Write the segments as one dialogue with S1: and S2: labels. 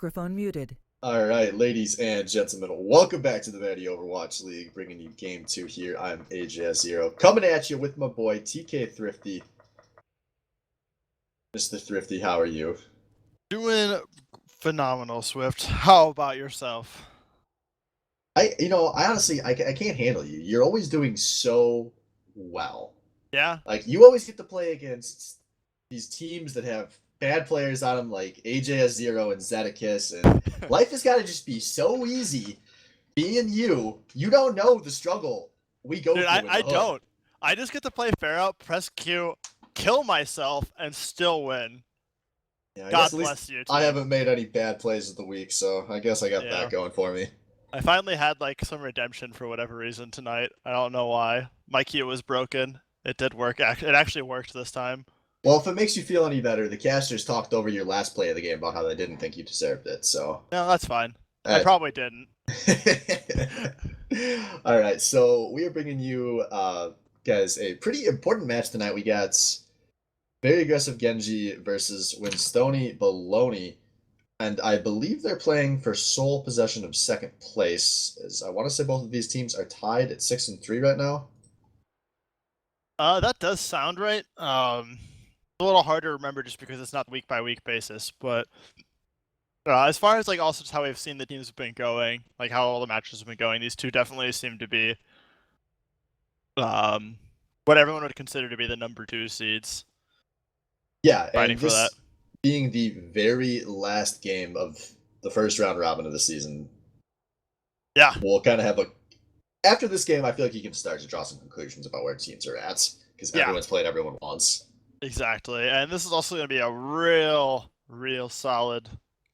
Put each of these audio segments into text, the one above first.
S1: Microphone muted.
S2: All right, ladies and gentlemen, welcome back to the Vanity Overwatch League, bringing you Game 2 here. I'm AJ0, coming at you with my boy TK Thrifty. Mr. Thrifty, how are you?
S3: Doing phenomenal, Swift. How about yourself?
S2: I honestly, I can't handle you. You're always doing so well.
S3: Yeah?
S2: Like, you always get to play against these teams that have bad players on them, like AJ0 and Zedekiss, and life has got to just be so easy being you. You don't know the struggle we go
S3: Dude,
S2: through.
S3: I don't. I just get to play fair out, press Q, kill myself, and still win.
S2: Yeah,
S3: God bless you.
S2: I haven't made any bad plays of the week, so I guess I got
S3: Yeah.
S2: that going for me.
S3: I finally had like some redemption for whatever reason tonight. I don't know why. My Q was broken. It did work. It actually worked this time.
S2: Well, if it makes you feel any better, the casters talked over your last play of the game about how they didn't think you deserved it, so...
S3: No, that's fine. I probably didn't.
S2: All right, so we are bringing you, guys, a pretty important match tonight. We got very aggressive Genji versus Winstoni Baloney, and I believe they're playing for sole possession of second place. As I want to say both of these teams are tied at 6-3 right now.
S3: That does sound right. A little hard to remember just because it's not week by week basis, but as far as like also just how we've seen the teams have been going, like how all the matches have been going, these two definitely seem to be what everyone would consider to be the number 2 seeds.
S2: Yeah,
S3: fighting
S2: and
S3: for
S2: this
S3: that.
S2: being the very last game of the first round robin of the season.
S3: Yeah.
S2: We'll kind of have after this game, I feel like you can start to draw some conclusions about where teams are at, because everyone's played everyone once.
S3: Exactly, and this is also going to be a real solid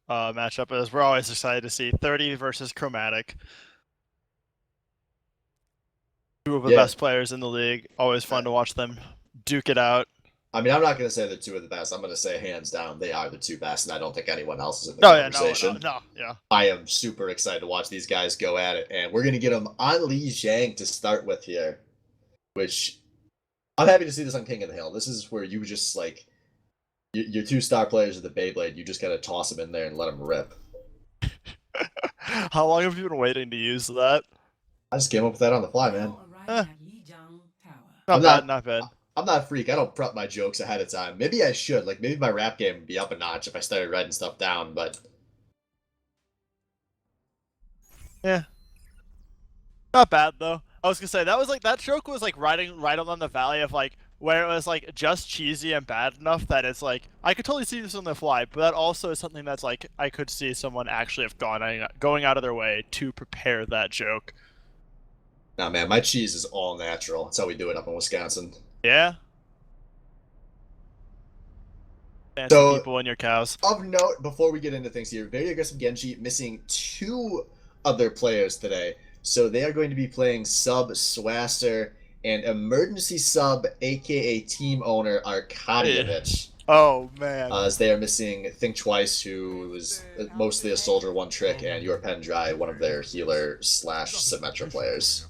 S3: matchup, as we're always excited to see 30 versus Chromatic. Two of the best players in the league. Always fun to watch them duke it out.
S2: I mean, I'm not going to say they're two of the best. I'm going to say hands down they are the two best, and I don't think anyone else is in the conversation.
S3: Yeah.
S2: I am super excited to watch these guys go at it, and we're going to get them on Li Zhang to start with here, which I'm happy to see this on King of the Hill. This is where you just, like, your two star players of the Beyblade, you just got to toss them in there and let them rip.
S3: How long have you been waiting to use that?
S2: I just came up with that on the fly, man.
S3: Not bad.
S2: I'm not a freak. I don't prep my jokes ahead of time. Maybe I should. Like, maybe my rap game would be up a notch if I started writing stuff down, but...
S3: Yeah. Not bad, though. I was gonna say, that joke was, like, riding right on the valley of, like, where it was, like, just cheesy and bad enough that it's, like, I could totally see this on the fly, but that also is something that's, like, I could see someone actually have going out of their way to prepare that joke.
S2: Nah, man, my cheese is all natural. That's how we do it up in Wisconsin.
S3: Yeah. Fancy people and your cows.
S2: Of note, before we get into things here, very aggressive Genji missing 2 of their players today. So they are going to be playing sub Swasser and emergency sub, aka team owner Arkadievich.
S3: Oh, man.
S2: As they are missing Think Twice, who was mostly a soldier one trick, and Your Pen Dry, one of their healer / Symmetra players.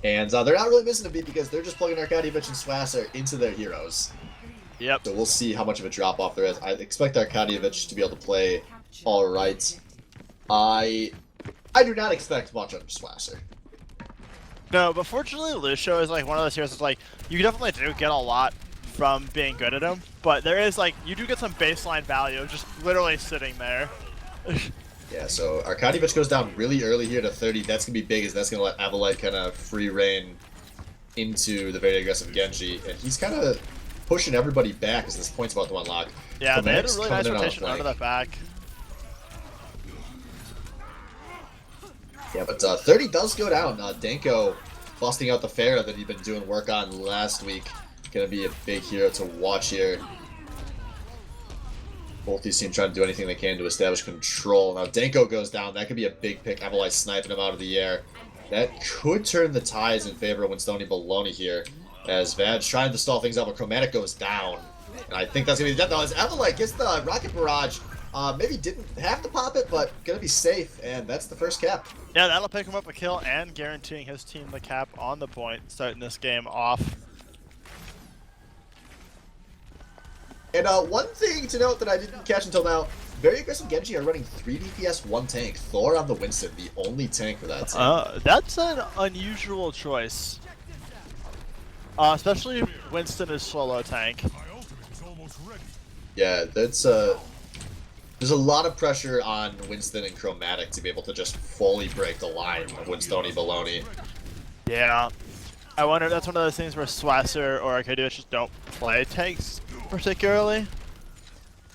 S2: And they're not really missing a beat because they're just plugging Arkadievich and Swasser into their heroes.
S3: Yep.
S2: So we'll see how much of a drop-off there is. I expect Arkadievich to be able to play alright. I do not expect much of Swasser.
S3: No, but fortunately Lucio is like one of those heroes that's like, you definitely do get a lot from being good at him, but there is like, you do get some baseline value of just literally sitting there.
S2: Yeah, so Arkadievich goes down really early here to 30. That's going to be big, as that's going to let Avalite kind of free reign into the very aggressive Genji, and he's kind of pushing everybody back as this point's about to unlock.
S3: Yeah, they had a really nice rotation under the back.
S2: Yeah, but 30 does go down. Danko busting out the Pharah that he'd been doing work on last week. Going to be a big hero to watch here. Both these teams trying to do anything they can to establish control. Now, Danko goes down. That could be a big pick. Avalite sniping him out of the air. That could turn the tides in favor of Winstoni Baloney here, as VAG trying to stall things out, but Chromatic goes down. And I think that's going to be the death now, as Avalite gets the Rocket Barrage. Maybe didn't have to pop it, but going to be safe, and that's the first cap.
S3: Yeah, that'll pick him up a kill and guaranteeing his team the cap on the point, starting this game off.
S2: And one thing to note that I didn't catch until now, very aggressive Genji are running 3 DPS, 1 tank. Thor on the Winston, the only tank for that team.
S3: That's an unusual choice. Especially if Winston is solo tank.
S2: Yeah, that's there's a lot of pressure on Winston and Chromatic to be able to just fully break the line of Winstoni Baloney.
S3: Yeah. I wonder if that's one of those things where Swasser or Arcadius just don't play tanks particularly.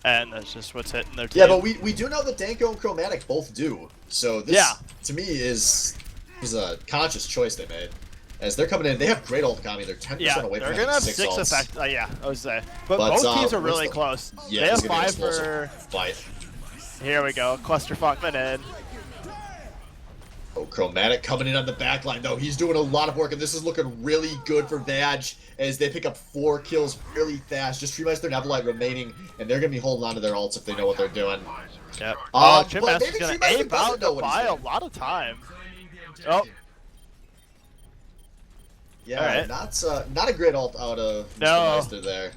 S3: And that's just what's hitting their team.
S2: Yeah, but we do know that Danko and Chromatic both do. So this, to me, is a conscious choice they made. As they're coming in, they have great ult Kami. They're 10% away from
S3: they're gonna have
S2: 6
S3: 6
S2: ults.
S3: effect. Yeah, I would say. But both teams are really close.
S2: Yeah,
S3: they have
S2: it's gonna be
S3: 5 for.
S2: fight.
S3: Here we go. Clusterfuck in.
S2: Oh, Chromatic coming in on the back line, though. He's doing a lot of work, and this is looking really good for VAG as they pick up 4 kills really fast. Just Treemeister and Evelite remaining, and they're going to be holding on to their ults if they know what they're doing.
S3: Yep.
S2: Chip
S3: Master's going to aim out to buy a lot of time. Oh.
S2: Yeah, not a great ult out of Meister there.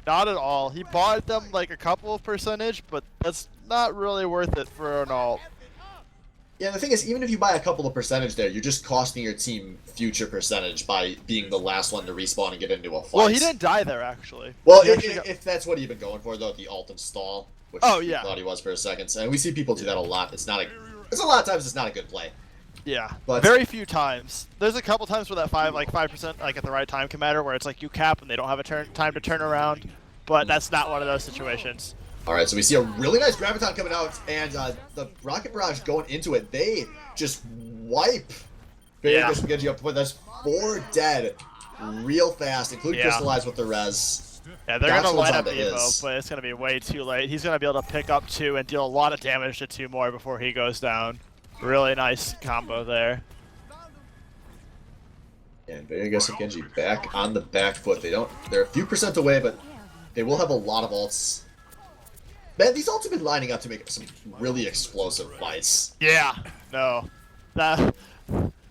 S3: Not at all. He bought them like a couple of percentage, but that's not really worth it for an ult.
S2: Yeah, the thing is, even if you buy a couple of percentage there, you're just costing your team future percentage by being the last one to respawn and get into a fight.
S3: Well, he didn't die there, actually.
S2: Well, if that's what he'd been going for, though, the ult install, which he thought he was for a second. And we see people do that a lot. It's a lot of times it's not a good play.
S3: Yeah,
S2: but
S3: very few times. There's a couple times where that 5% like at the right time can matter, where it's like you cap and they don't have a time to turn around, but that's not one of those situations.
S2: Alright, so we see a really nice Graviton coming out, and the Rocket Barrage going into it. They just wipe very aggressive Genji up, but there's 4 dead real fast, including Crystallize with the res.
S3: Yeah, they're going to line up Evo, but it's going to be way too late. He's going to be able to pick up 2 and deal a lot of damage to 2 more before he goes down. Really nice combo there.
S2: And very aggressive Genji back on the back foot. They're a few percent away, but they will have a lot of ults. Man, these ults have been lining up to make some really explosive fights.
S3: Yeah, no.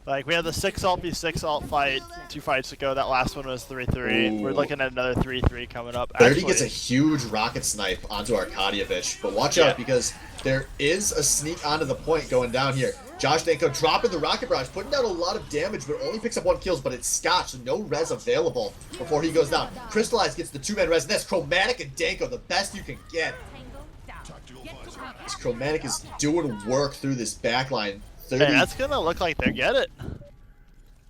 S3: Like, we had the 6 ult v 6 ult fight 2 fights ago. That last one was 3-3. We're looking at another 3-3 coming up.
S2: 30 gets a huge rocket snipe onto Arkadievich, but watch out because there is a sneak onto the point going down here. Josh Danko dropping the rocket barrage, putting down a lot of damage, but only picks up 1 kill, but it's Scotch, so no res available before he goes down. Crystallize gets the 2-man res, and that's Chromatic and Danko, the best you can get. This Chromatic is doing work through this backline. 30.
S3: And that's gonna look like they get it.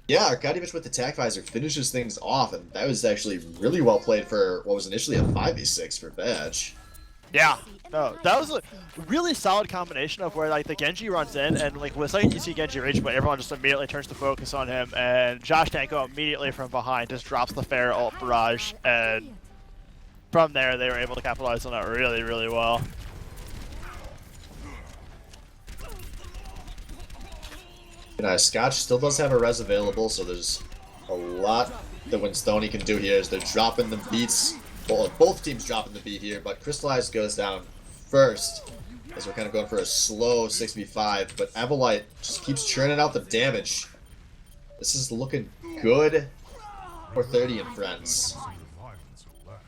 S2: Yeah, Arkadievich with the tac visor finishes things off, and that was actually really well played for what was initially a 5v6 for VAG.
S3: Yeah, no, that was a really solid combination of where like the Genji runs in, and like the second you see Genji reach, but everyone just immediately turns to focus on him, and Josh Danko immediately from behind just drops the fair ult barrage, and from there they were able to capitalize on it really, really well.
S2: Scotch still does have a res available, so there's a lot that Winstoni can do here as they're dropping the beats. Well, both teams dropping the beat here, but Crystallize goes down first as we're kind of going for a slow 6v5, but Evelite just keeps churning out the damage. This is looking good for 30 and friends.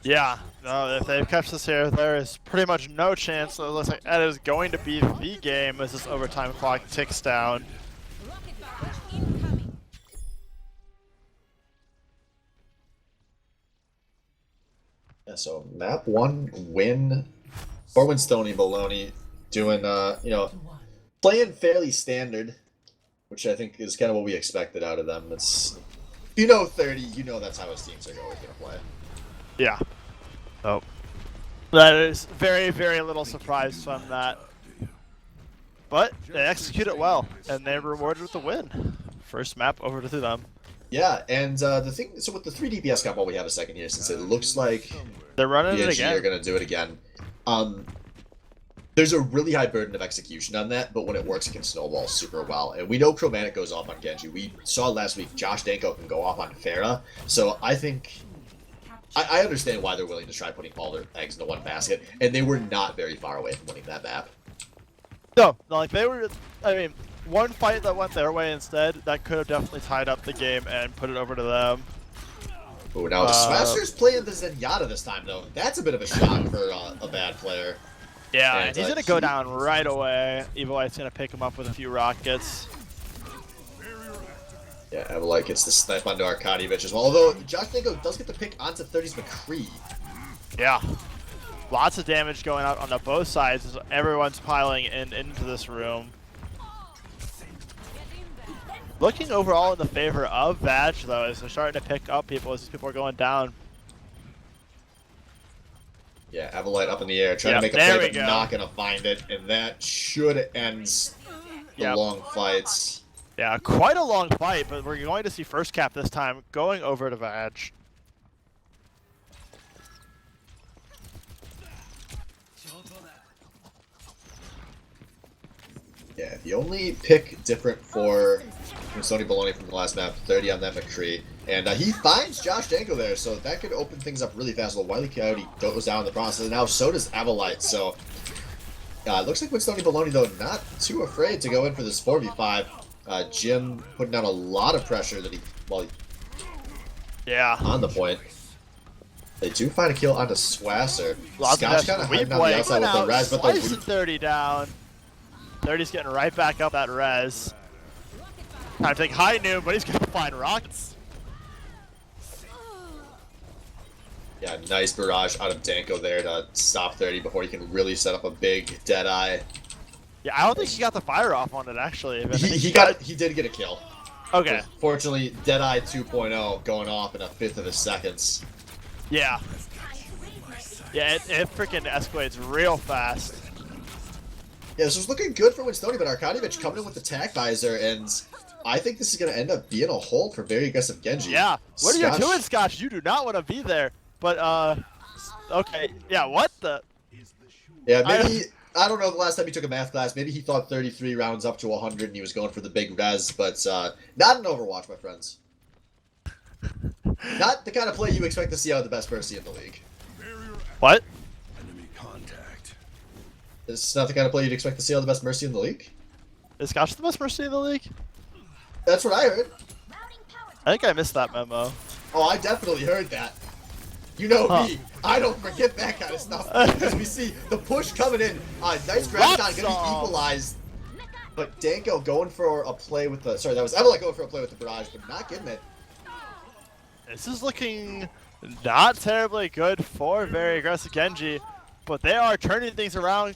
S3: Yeah, no, if they've kept this here, there is pretty much no chance. So it looks like that is going to be the game as this overtime clock ticks down.
S2: Yeah, so map 1 win for Winstoni Baloney, doing playing fairly standard, which I think is kind of what we expected out of them. It's 30, that's how his teams are always gonna play.
S3: Yeah. Oh. That is very, very little surprise from that. But they execute it well, and they're rewarded with the win. First map over to them.
S2: Yeah, and the thing, so with the 3 DPS comp, while we have a second here, since it looks like
S3: they're running it again.
S2: Are going to do it again. There's a really high burden of execution on that, but when it works, it can snowball super well. And we know Chromatic goes off on Genji. We saw last week Josh Danko can go off on Pharah, so I think I understand why they're willing to try putting all their eggs into one basket, and they were not very far away from winning that map.
S3: No, like they were. I mean, one fight that went their way instead, that could have definitely tied up the game and put it over to them.
S2: Oh, now Smasher's playing the Zenyatta this time, though. That's a bit of a shock for a bad player.
S3: Yeah,
S2: And,
S3: and he's gonna go down right away. Evil Eye's gonna pick him up with a few rockets.
S2: Yeah, Evelite gets the snipe onto Arkadievich as well. Although Josh Danko does get the pick onto 30's McCree.
S3: Yeah. Lots of damage going out on both sides as everyone's piling into this room. Looking overall in the favor of VAG, though, as they're starting to pick up people as these people are going down.
S2: Yeah, Evelite up in the air, trying to make a play, but not going to find it. And that should end the long fights.
S3: Yeah, quite a long fight, but we're going to see first cap this time going over to VAG.
S2: Yeah, the only pick different for Winstoni Baloney from the last map, 30 on that McCree. And he finds Josh Danko there, so that could open things up really fast. Well, Wily Coyote goes down in the process, and now so does Avalite. So it looks like Winstoni Baloney, though, not too afraid to go in for this 4v5. Jim putting down a lot of pressure that on the point. They do find a kill onto Swasser. Scotch kind of hiding on the outside with the res, but the
S3: 30 down. 30's getting right back up that res. Time to take high noon, but he's gonna find rockets.
S2: Yeah, nice barrage out of Danko there to stop 30 before he can really set up a big Deadeye.
S3: Yeah, I don't think he got the fire off on it actually.
S2: He did get a kill.
S3: Okay.
S2: Fortunately, Deadeye 2.0 going off in a fifth of a second.
S3: Yeah. Yeah, it freaking escalates real fast.
S2: Yeah, this was looking good for Winstoni, but Arkadievich coming in with the tack visor, and I think this is going to end up being a hold for very aggressive Genji.
S3: Yeah. What are you doing, Scotch? You do not want to be there. But, okay. Yeah, what the?
S2: Yeah, maybe, I don't know the last time he took a math class, maybe he thought 33 rounds up to 100 and he was going for the big res, but not an Overwatch, my friends. Not the kind of play you expect to see out of the best Mercy in the league.
S3: What?
S2: This is not the kind of play you'd expect to see out of the best Mercy in the league?
S3: Is Scotch the best Mercy in the league?
S2: That's what I heard.
S3: I think I missed that memo.
S2: Oh, I definitely heard that. You know me. I don't forget that kind of stuff. Because we see the push coming in. Nice grab shot, gonna be equalized. But Danko going for a play with the... Sorry, that was Evelyn going for a play with the barrage, but not getting it.
S3: This is looking not terribly good for very aggressive Genji. But they are turning things around.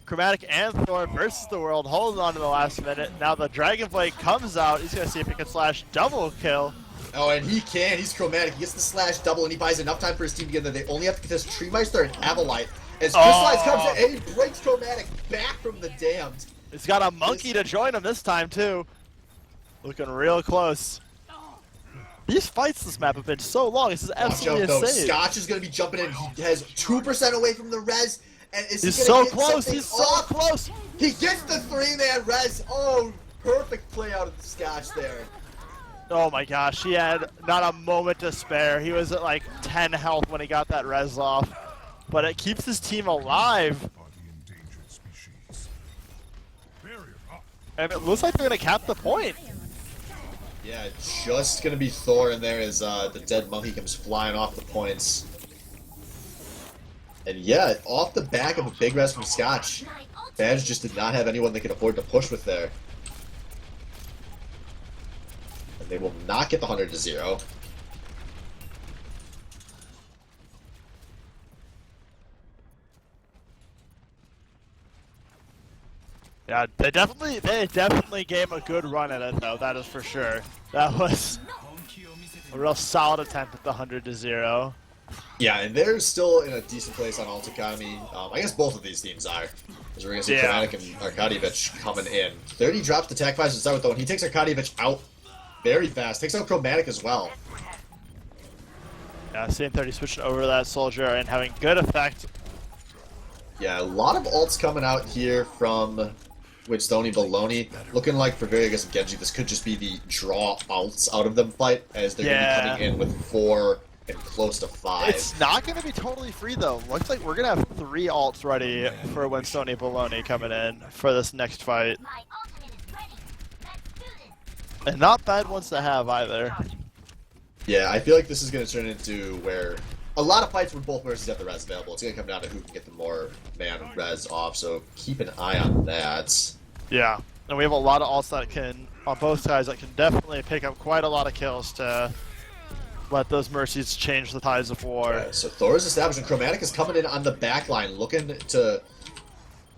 S3: Chromatic and Thor versus the world, holding on to the last minute. Now the Dragon Blade comes out. He's going to see if he can slash double kill.
S2: Oh, and he can. He's Chromatic. He gets the slash double, and he buys enough time for his team to get there. They only have to contest Treemeister and Avalite. As Crystallize comes in, and he breaks Chromatic back from the damned.
S3: He's got a monkey to join him this time, too. Looking real close. These fights this map have been so long. This is absolutely insane.
S2: Scotch is going to be jumping in. He has 2% away from the res. And
S3: he's so close. He's so close.
S2: He gets the 3-man res. Oh, perfect play out of the Scotch there.
S3: Oh my gosh, he had not a moment to spare. He was at like 10 health when he got that res off. But it keeps his team alive. And it looks like they're going to cap the point.
S2: Yeah, just going to be Thor in there as the dead monkey comes flying off the points. And yeah, off the back of a big res from Scotch, VAG just did not have anyone they could afford to push with there. And they will not get the 100-0.
S3: Yeah, they definitely gave a good run at it though, that is for sure. That was a real solid attempt at the 100-0.
S2: Yeah, and they're still in a decent place on Alt Economy. I guess both of these teams are. As we're going to see Chromatic and Arkadievich coming in. 30 drops the attack visor to start with, though, and he takes Arkadievich out very fast. Takes out Chromatic as well.
S3: Yeah, seeing 30 switching over to that soldier and having good effect.
S2: Yeah, a lot of ults coming out here from Winstoni Baloney. Looking like for very aggressive Genji, this could just be the draw ults out of them fight, as they're going to be coming in with 4 and close to 5.
S3: It's not going to be totally free though. Looks like we're going to have 3 ults ready for Winstoni Baloney coming in for this next fight. And not bad ones to have either.
S2: Yeah, I feel like this is going to turn into where a lot of fights where both versus have the res available. It's going to come down to who can get the more man res off, so keep an eye on that.
S3: Yeah, and we have a lot of ults that can, on both sides, that can definitely pick up quite a lot of kills to let those Mercies change the tides of war.
S2: Right, so Thor's established, and Chromatic is coming in on the back line, looking to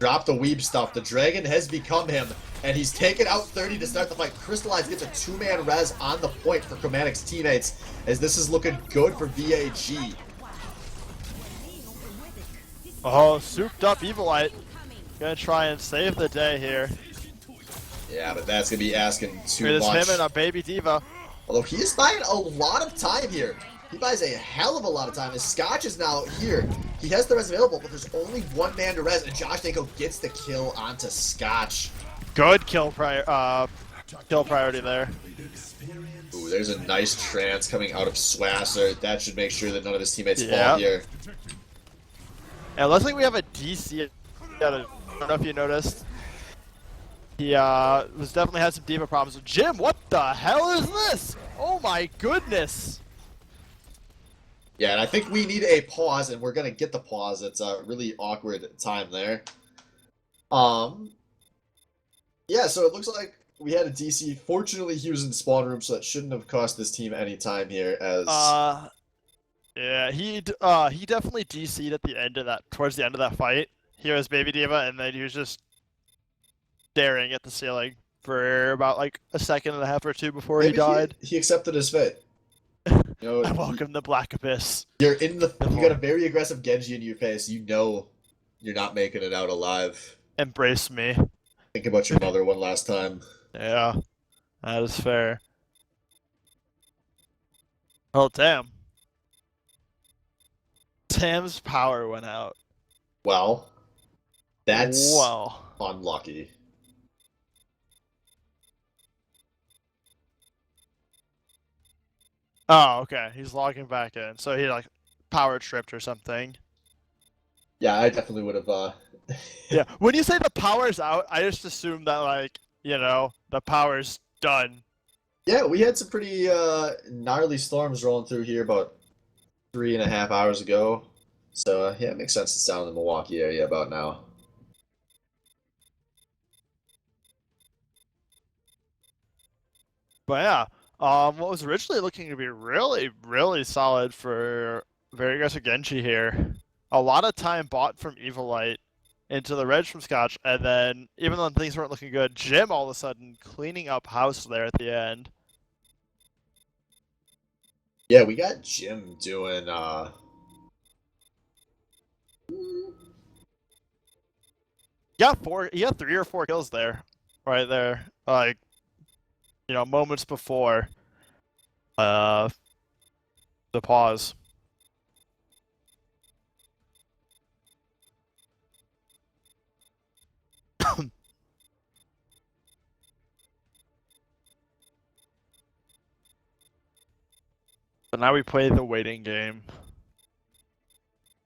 S2: drop the weeb stuff. The Dragon has become him, and he's taken out 30 to start the fight. Crystallize gets a 2-man res on the point for Chromatic's teammates, as this is looking good for VAG.
S3: Oh, souped up Evilite. Gonna try and save the day here.
S2: Yeah, but that's going to be asking too
S3: Here's
S2: much.
S3: him and a baby diva.
S2: Although he is buying a lot of time here. He buys a hell of a lot of time. As Scotch is now here, he has the res available, but there's only 1 man to res, and Josh Danko gets the kill onto Scotch.
S3: Good kill priority there.
S2: Ooh, there's a nice trance coming out of Swasser. That should make sure that none of his teammates fall here.
S3: And it looks like we have a DC. I don't know if you noticed. He was definitely had some diva problems. Jim, what the hell is this? Oh my goodness!
S2: Yeah, and I think we need a pause, and we're gonna get the pause. It's a really awkward time there. Yeah, so it looks like we had a DC. Fortunately, he was in the spawn room, so that shouldn't have cost this team any time here. As
S3: yeah, he definitely DC'd at the end of that, towards the end of that fight. He was Baby Diva, and then he was just staring at the ceiling for about like a second and a half or two before he died.
S2: He accepted his fate. You know,
S3: I welcome the Black Abyss.
S2: You got a very aggressive Genji in your face. You know you're not making it out alive.
S3: Embrace me.
S2: Think about your mother one last time.
S3: Yeah, that is fair. Oh, damn. Sam's power went out.
S2: Well, that's
S3: Wow.
S2: unlucky.
S3: Oh, okay. He's logging back in. So he like power tripped or something.
S2: Yeah, I definitely would have.
S3: Yeah. When you say the power's out, I just assume that like, you know, the power's done.
S2: Yeah, we had some pretty gnarly storms rolling through here about 3.5 hours ago. So yeah, it makes sense it's down in the Milwaukee area about now.
S3: But yeah, what was originally looking to be really, really solid for very aggressive Genji here. A lot of time bought from Evilite into the Reg from Scotch, and then even though things weren't looking good, Jim all of a sudden cleaning up house there at the end.
S2: Yeah, we got Jim doing
S3: He got 3 or 4 kills there. Right there. Like, you know, moments before the pause. But now we play the waiting game.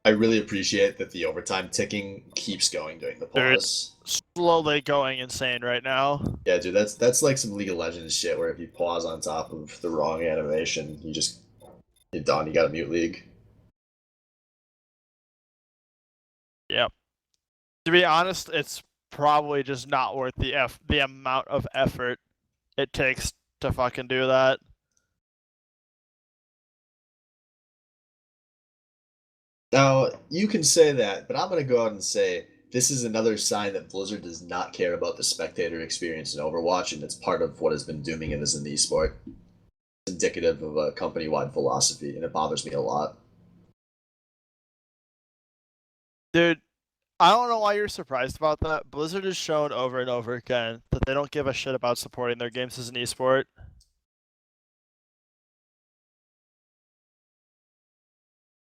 S2: I really appreciate that the overtime ticking keeps going during the pause.
S3: Slowly going insane right now.
S2: Yeah, dude, that's like some League of Legends shit where if you pause on top of the wrong animation, you're done. You got to mute League.
S3: Yep. To be honest, it's probably just not worth the amount of effort it takes to fucking do that.
S2: Now, you can say that, but I'm going to go out and say this is another sign that Blizzard does not care about the spectator experience in Overwatch, and it's part of what has been dooming it as an esport. It's indicative of a company-wide philosophy, and it bothers me a lot.
S3: Dude, I don't know why you're surprised about that. Blizzard has shown over and over again that they don't give a shit about supporting their games as an esport.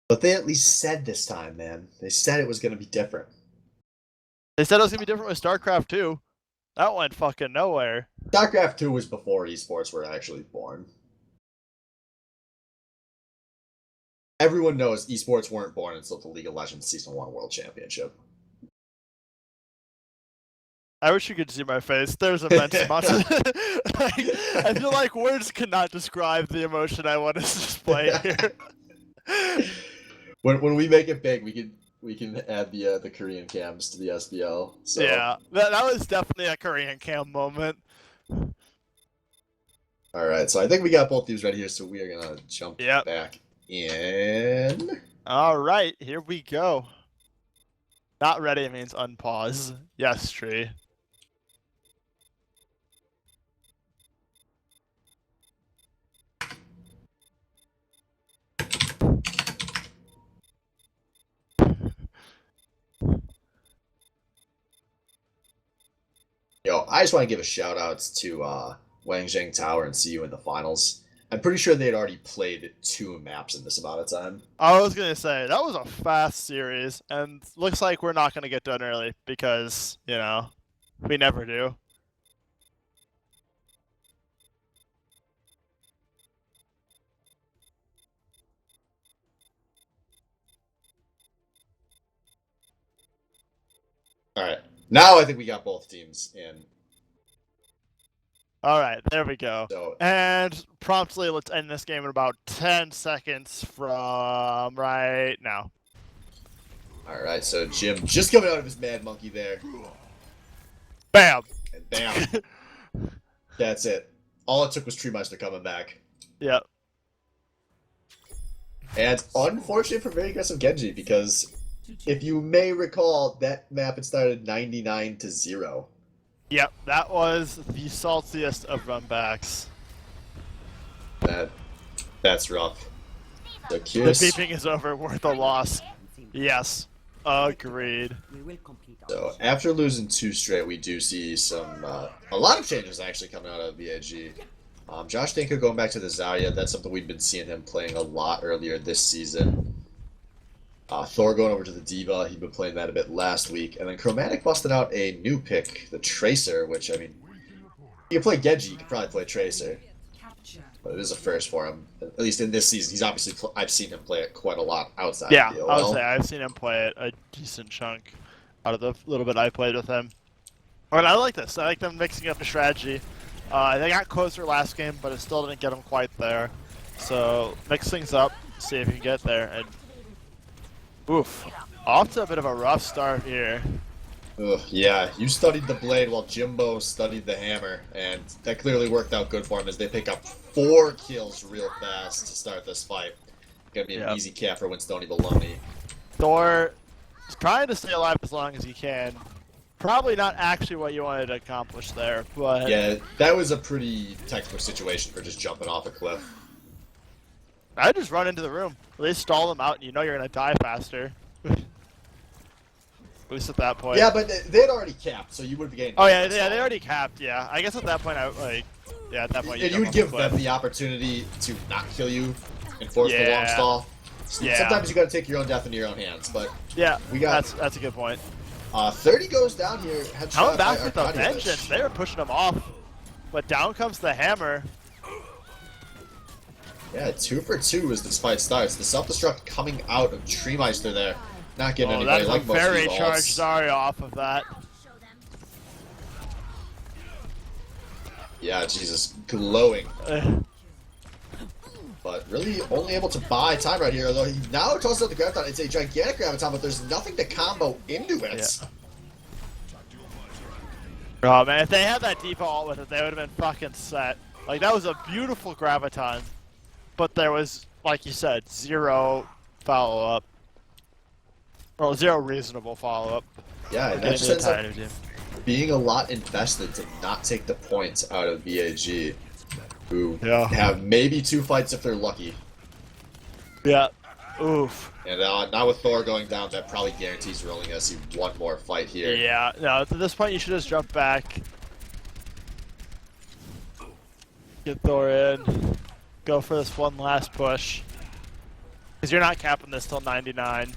S2: But they at least said this time, man. They said it was going to be different.
S3: They said it was going to be different with StarCraft 2. That went fucking nowhere.
S2: StarCraft 2 was before esports were actually born. Everyone knows esports weren't born until the League of Legends Season 1 World Championship.
S3: I wish you could see my face. There's immense amounts of... I feel like words cannot describe the emotion I want to display here.
S2: When we make it big, we can add the Korean cams to the SBL. So.
S3: Yeah, that was definitely a Korean cam moment.
S2: All right, so I think we got both these ready here, so we are gonna jump
S3: Yep.
S2: back in.
S3: All right, here we go. Not ready means unpause. Yes, Tree.
S2: Yo, I just want to give a shout out to Wangzheng Tower and see you in the finals. I'm pretty sure they had already played 2 maps in this amount of time.
S3: I was gonna say that was a fast series, and looks like we're not gonna get done early because we never do.
S2: All right, now I think we got both teams in.
S3: All right, there we go.
S2: So,
S3: And promptly, let's end this game in about 10 seconds from right now.
S2: all right, so Jim just coming out of his Mad Monkey there,
S3: Bam!
S2: and bam, that's it. All it took was Treemeister coming back.
S3: Yep.
S2: And unfortunate for very aggressive Genji, because if you may recall, that map had started 99-0.
S3: Yep, that was the saltiest of runbacks.
S2: That's rough. So
S3: The
S2: Curious.
S3: beeping is over, worth a loss. Yes, agreed.
S2: So after losing 2 straight, we do see some a lot of changes actually coming out of VAG. Josh Danko going back to the Zarya. That's something we've been seeing him playing a lot earlier this season. Thor going over to the Diva. He'd been playing that a bit last week. And then Chromatic busted out a new pick, the Tracer, which, I mean, you can play Genji, you can probably play Tracer. But it is a first for him. At least in this season, he's obviously, I've seen him play it quite a lot outside
S3: Yeah,
S2: of the OL.
S3: I would say I've seen him play it a decent chunk out of the little bit I played with him. And I like this. I like them mixing up the strategy. They got closer last game, but it still didn't get them quite there. So mix things up, see if you can get there. And oof, off to a bit of a rough start here.
S2: Ugh, yeah, you studied the blade while Jimbo studied the hammer, and that clearly worked out good for him as they pick up 4 kills real fast to start this fight. Gonna be an easy cap for Winstoni Baloney.
S3: Thor is trying to stay alive as long as he can. Probably not actually what you wanted to accomplish there, but
S2: Yeah, that was a pretty textbook situation for just jumping off a cliff.
S3: I'd just run into the room. At least stall them out, and you know you're gonna die faster. At least at that point.
S2: Yeah, but they'd already capped, so you would be getting.
S3: Oh yeah, they already capped. Yeah, I guess at that point at that point
S2: you would give them the opportunity to not kill you and force the long stall.
S3: Yeah.
S2: Sometimes you got to take your own death into your own hands, but
S3: yeah,
S2: we got
S3: that's a good point.
S2: 30 goes down here.
S3: Coming back with a vengeance. They were pushing him off, but down comes the hammer.
S2: Yeah, 2 for 2 as this fight starts. The self-destruct coming out of Treemeister there. Not getting anybody like most of these
S3: very charged Zarya off of that.
S2: Yeah, Jesus, glowing. But really only able to buy time right here, although he now tosses out the Graviton. It's a gigantic Graviton, but there's nothing to combo into it.
S3: Yeah. Oh man, if they had that default with it, they would have been fucking set. Like, that was a beautiful Graviton, but there was, like you said, 0 follow-up. Well, 0 reasonable follow-up.
S2: Yeah, and that just ends up being a lot invested to not take the points out of VAG, who have maybe 2 fights if they're lucky.
S3: Yeah. Oof.
S2: And now with Thor going down, that probably guarantees rolling us one more fight here.
S3: Yeah, no, at this point you should just jump back. Get Thor in. Go for this one last push. Because you're not capping this till 99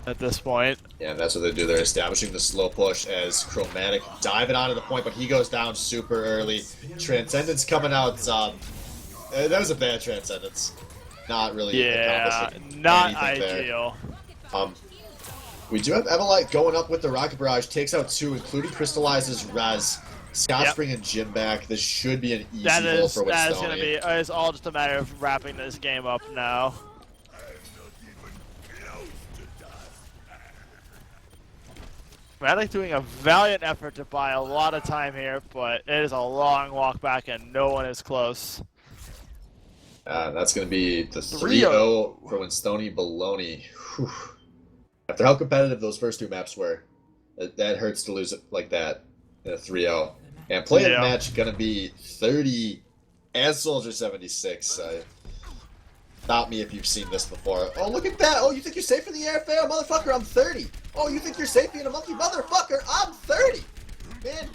S3: at this point.
S2: Yeah, and that's what they do. They're establishing the slow push as Chromatic diving onto the point, but he goes down super early. Transcendence coming out. That was a bad Transcendence. Not really accomplishing
S3: not
S2: anything
S3: ideal.
S2: There. We do have Everlight going up with the Rocket Barrage, takes out 2, including Crystallizes Res. Scott's bringing Jim back. This should be an easy goal for Winstoni.
S3: That is going to be. It's all just a matter of wrapping this game up now. Matic doing a valiant effort to buy a lot of time here, but it is a long walk back and no one is close.
S2: That's going to be the
S3: 3-0
S2: 3-0 for Winstoni Baloney. Whew. After how competitive those first two maps were, that hurts to lose it like that in a 3-0. And play of the match going to be 30 as Soldier 76. Stop me if you've seen this before. Oh, look at that. Oh, you think you're safe in the airfare? Motherfucker, I'm 30. Oh, you think you're safe being a monkey? Motherfucker, I'm 30. Man,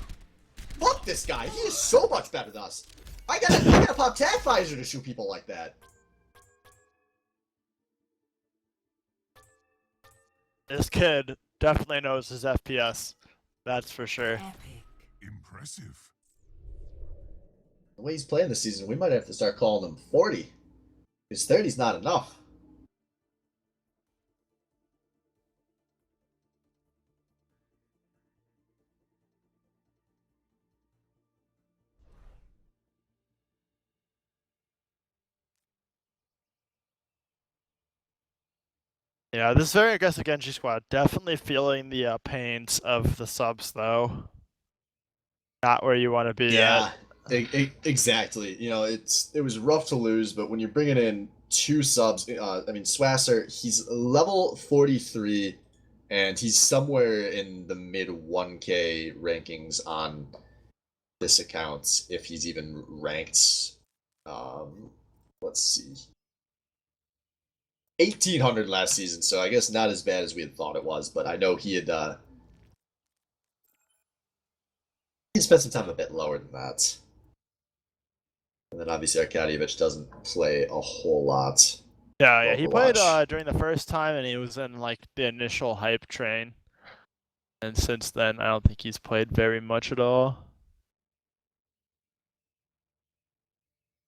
S2: fuck this guy. He is so much better than us. I gotta pop tag visor to shoot people like that.
S3: This kid definitely knows his FPS. That's for sure.
S1: Epic. Impressive.
S2: The way he's playing this season, we might have to start calling him 40. His 30's not enough.
S3: Yeah, this is very aggressive Genji squad. Definitely feeling the pains of the subs, though. Not where you want to be at.
S2: Exactly. You know, it was rough to lose, but when you're bringing in two subs, I mean, Swasser, he's level 43, and he's somewhere in the mid 1K rankings on this account, if he's even ranked. Let's see. 1,800 last season, so I guess not as bad as we had thought it was, but I know he had he spent some time a bit lower than that. And then obviously Arkadievich doesn't play a whole lot.
S3: Yeah, he played during the first time, and he was in like the initial hype train. And since then, I don't think he's played very much at all.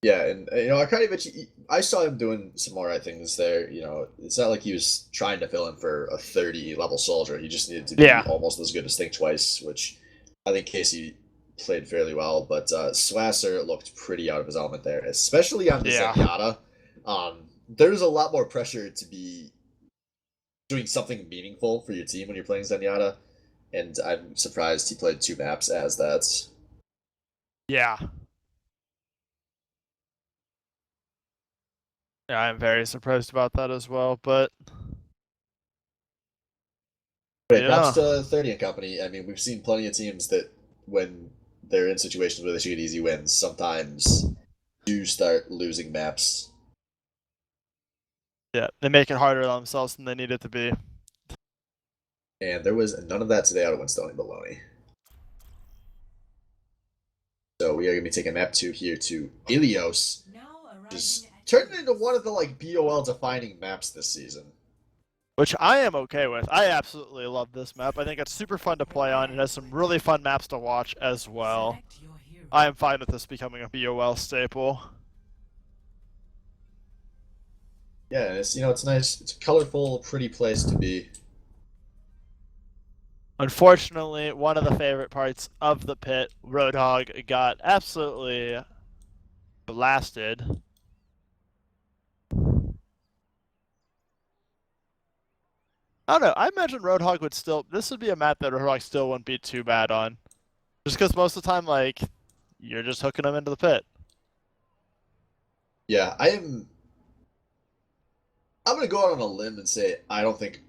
S2: Yeah, and you know, Arkadievich, I saw him doing some alright things there. You know, it's not like he was trying to fill in for a 30 level soldier. He just needed to be almost as good as Think Twice, which I think Casey played fairly well. But Swasser looked pretty out of his element there, especially on the Zenyatta. There's a lot more pressure to be doing something meaningful for your team when you're playing Zenyatta, and I'm surprised he played two maps as that.
S3: Yeah. Yeah, I'm very surprised about that as well, but...
S2: Props to 30 and company. I mean, we've seen plenty of teams that, when they're in situations where they should get easy wins, sometimes do start losing maps.
S3: Yeah, they make it harder on themselves than they need it to be.
S2: And there was none of that today out of Winstoni Baloney. So we are going to be taking map 2 here to Ilios, which is turning into one of the like BOL defining maps this season.
S3: Which I am okay with. I absolutely love this map. I think it's super fun to play on. It has some really fun maps to watch as well. I am fine with this becoming a BOL staple.
S2: Yeah, it's, you know, it's nice. It's a colorful, pretty place to be.
S3: Unfortunately, one of the favorite parts of the pit, Roadhog, got absolutely blasted. I don't know. I imagine Roadhog would still... This would be a map that Roadhog still wouldn't be too bad on. Just because most of the time, like, you're just hooking them into the pit.
S2: Yeah, I'm going to go out on a limb and say I don't think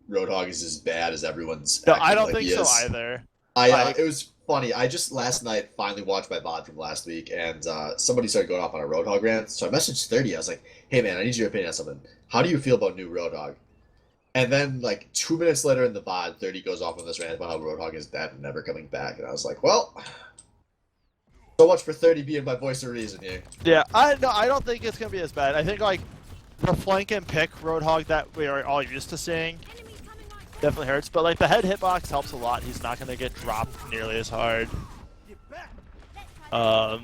S2: Roadhog is as bad as everyone's
S3: No, I don't
S2: like
S3: think so either.
S2: It was funny. I just last night finally watched my VOD from last week, and somebody started going off on a Roadhog rant. So I messaged 30. I was like, hey man, I need your opinion on something. How do you feel about new Roadhog? And then, like, 2 minutes later in the VOD, 30 goes off on this rant about how Roadhog is dead and never coming back. And I was like, well, so much for 30 being my voice of reason here.
S3: Yeah, I don't think it's going to be as bad. I think, like, the flank and pick Roadhog that we are all used to seeing definitely hurts. But, like, the head hitbox helps a lot. He's not going to get dropped nearly as hard.
S2: So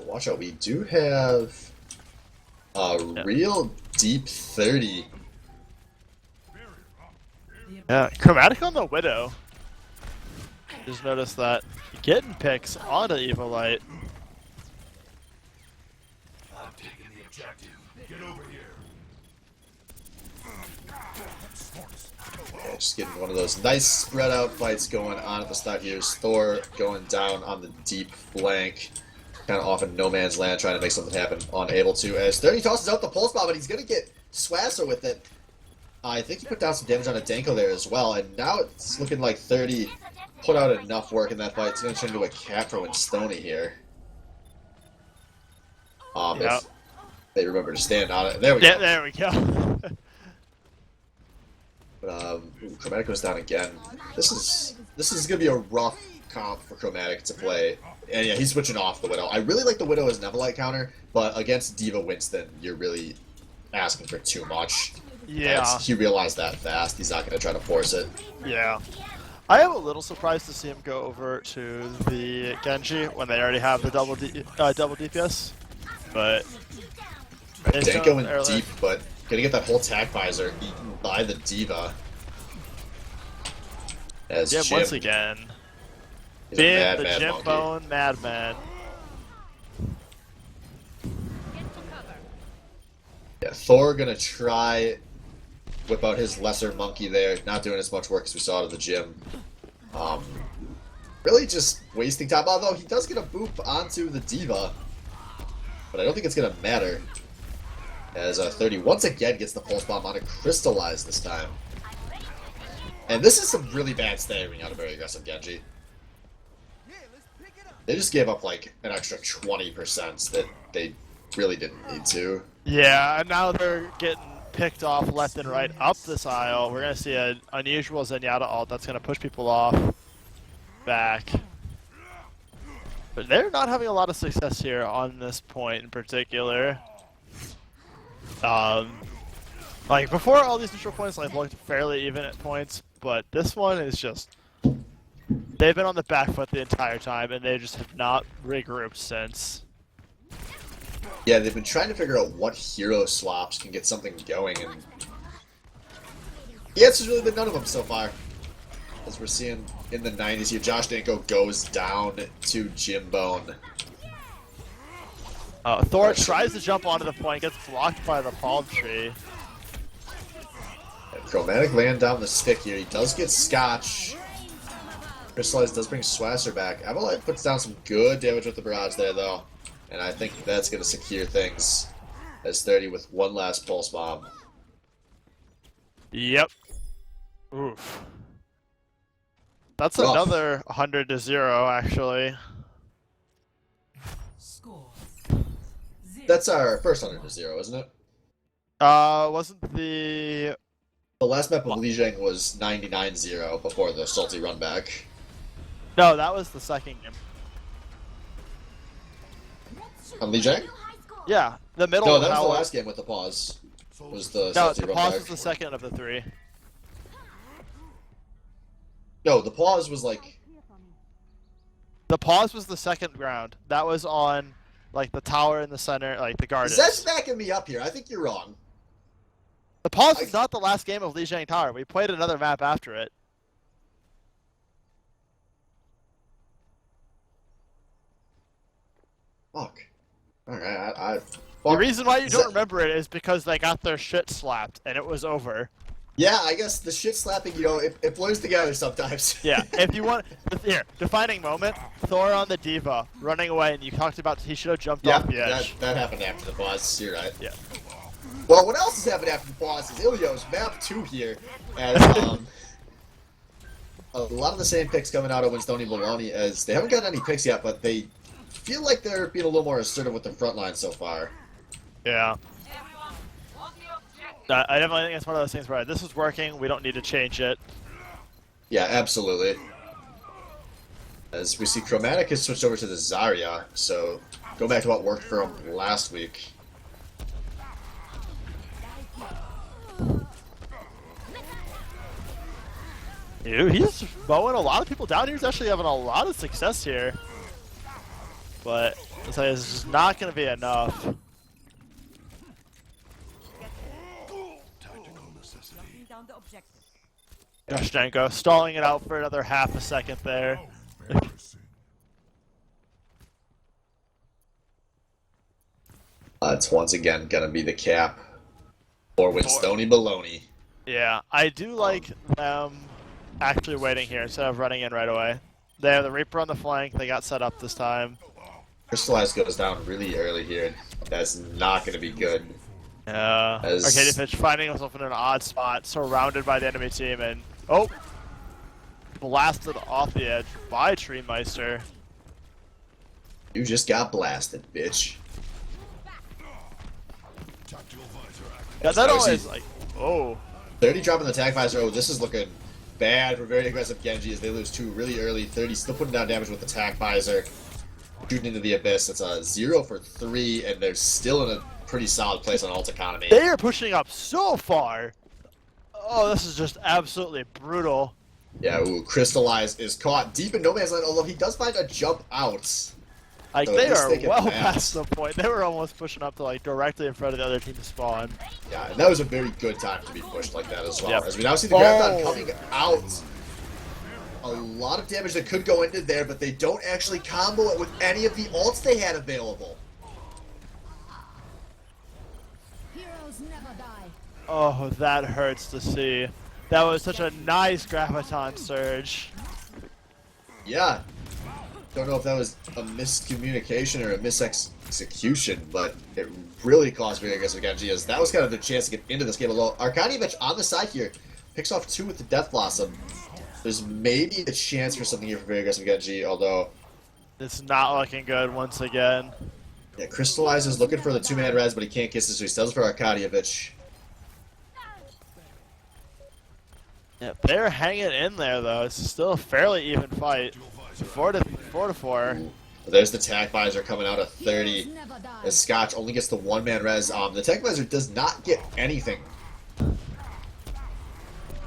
S2: watch out. We do have a real deep 30.
S3: Yeah, Chromatic on the Widow. Just noticed that. Getting picks onto Evil Light.
S1: I'm taking the objective. Get over here.
S2: Just getting one of those nice spread out fights going on at the start here. Thor going down on the deep flank. Kind of off in no man's land trying to make something happen. Unable to. As 30 tosses out the pulse bomb, but he's going to get Swasser with it. I think he put down some damage on a Danko there as well. And now it's looking like 30 put out enough work in that fight. It's going to turn into a cap for Winstoni here. If they remember to stand on it. There we go.
S3: Yeah, there we go.
S2: But Chromatic goes down again. This is gonna be a rough comp for Chromatic to play. And yeah, he's switching off the Widow. I really like the Widow as an Evolite counter, but against Diva Winston, you're really asking for too much.
S3: Yeah.
S2: And he realized that fast. He's not gonna try to force it.
S3: Yeah. I am a little surprised to see him go over to the Genji when they already have the double DPS. But
S2: Danko in deep, but gonna get that whole tag visor eaten by the Diva. As
S3: Jim once again.
S2: He's a
S3: Being the
S2: mad
S3: Jim
S2: monkey.
S3: Bone Madman.
S2: Yeah, Thor gonna try whip out his lesser monkey there, not doing as much work as we saw at the gym. Really just wasting time, although he does get a boop onto the Diva. But I don't think it's gonna matter. As 30 once again gets the pulse bomb on a Crystallize this time. And this is some really bad staggering out of very aggressive Genji. They just gave up like an extra 20% that they really didn't need to.
S3: Yeah, and now they're getting picked off left and right up this aisle. We're going to see an unusual Zenyatta ult that's going to push people off back. But they're not having a lot of success here on this point in particular. Like before, all these neutral points like looked fairly even at points, but this one is just they've been on the back foot the entire time, and they just have not regrouped since.
S2: Yeah, they've been trying to figure out what hero swaps can get something going, and the answer's really been none of them so far. As we're seeing in the 90s here, Josh Danko goes down to Jim Bone.
S3: Thor tries to jump onto the point, gets blocked by the palm tree.
S2: And Chromatic land down the stick here. He does get Scotch. Crystallize does bring Swasser back. Evolite puts down some good damage with the barrage there, though. And I think that's going to secure things as 30 with one last pulse bomb.
S3: Yep. Oof. That's
S2: Rough.
S3: another 100-0, actually.
S2: That's our first 100-0, isn't it?
S3: Wasn't the...
S2: The last map of Lijiang was 99-0 before the salty run back.
S3: No, that was the second game.
S2: On Lijiang?
S3: Yeah, the middle.
S2: No, that was
S3: tower.
S2: the last game with the pause. Was the
S3: No,
S2: salty
S3: the
S2: run
S3: pause
S2: back.
S3: was the second of the three.
S2: No, the pause was like...
S3: The pause was the second round. That was on, like, the tower in the center, like, the garden.
S2: Zed's backing me up here. I think you're wrong.
S3: The pause was not the last game of Lijiang Tower. We played another map after it.
S2: Fuck. Alright,
S3: The reason why you don't
S2: Zed-
S3: remember it is because they got their shit slapped, and it was over.
S2: Yeah, I guess the shit slapping, you know, it blurs together sometimes.
S3: Yeah, if you want... Here, defining moment, Thor on the Diva, running away, and you talked about he should have jumped
S2: Yeah,
S3: off the edge.
S2: that happened after the pause. You're right.
S3: Yeah.
S2: Well, what else has happened after the pause is Ilio's map 2 here. And, a lot of the same picks coming out of Winstoni Maloney as they haven't gotten any picks yet, but they feel like they're being a little more assertive with the front line so far.
S3: Yeah. I definitely think it's one of those things where this is working, we don't need to change it.
S2: Yeah, absolutely. As we see, Chromatic has switched over to the Zarya, so go back to what worked for him last week.
S3: Dude, he's mowing a lot of people down. He's actually having a lot of success here. But it's just not going to be enough. Yashchenko stalling it out for another half a second there.
S2: It's once again going to be the cap for Winstoni Baloney.
S3: Yeah, I do like them actually waiting here instead of running in right away. They have the Reaper on the flank. They got set up this time.
S2: Crystallize goes down really early here. That's not going to be good.
S3: Yeah.
S2: As-
S3: Arcadia Pitch finding himself in an odd spot, surrounded by the enemy team, and oh, blasted off the edge by Tree Meister.
S2: You just got blasted, bitch.
S3: Yeah, that
S2: Obviously-
S3: always like, oh.
S2: 30 dropping the tag visor. Oh, this is looking bad for very aggressive Genji as they lose 2 really early. 30 still putting down damage with the tag visor. Shooting into the abyss. It's a 0 for 3, and they're still in a pretty solid place on ult economy.
S3: They are pushing up so far. Oh, this is just absolutely brutal.
S2: Yeah, ooh, Crystallize is caught deep in no man's land, although he does find a jump out.
S3: Like,
S2: So
S3: they
S2: at least
S3: are
S2: they can
S3: well
S2: pass.
S3: past the point. They were almost pushing up to, like, directly in front of the other team to spawn.
S2: Yeah, and that was a very good time to be pushed like that as well.
S3: Yep.
S2: As we now see the Graviton
S3: Oh.
S2: coming out. A lot of damage that could go into there, but they don't actually combo it with any of the ults they had available.
S4: Heroes never die.
S3: Oh, that hurts to see. That was such a nice Graviton surge.
S2: Yeah. Don't know if that was a miscommunication or a misexecution, but it really caused very aggressive Genji, as that was kind of their chance to get into this game. Although Arkadievich on the side here picks off 2 with the Death Blossom. There's maybe a chance for something here for very aggressive Genji, although
S3: It's not looking good once again.
S2: yeah, Crystallize is looking for the 2-man res, but he can't kiss it, so he settles for Arkadievich.
S3: Yeah, they're hanging in there, though. It's still a fairly even fight. 4 to 4.
S2: There's the tag visor coming out of 30.
S4: Heroes never die.
S2: As Scotch only gets the 1-man res. The tag visor does not get anything.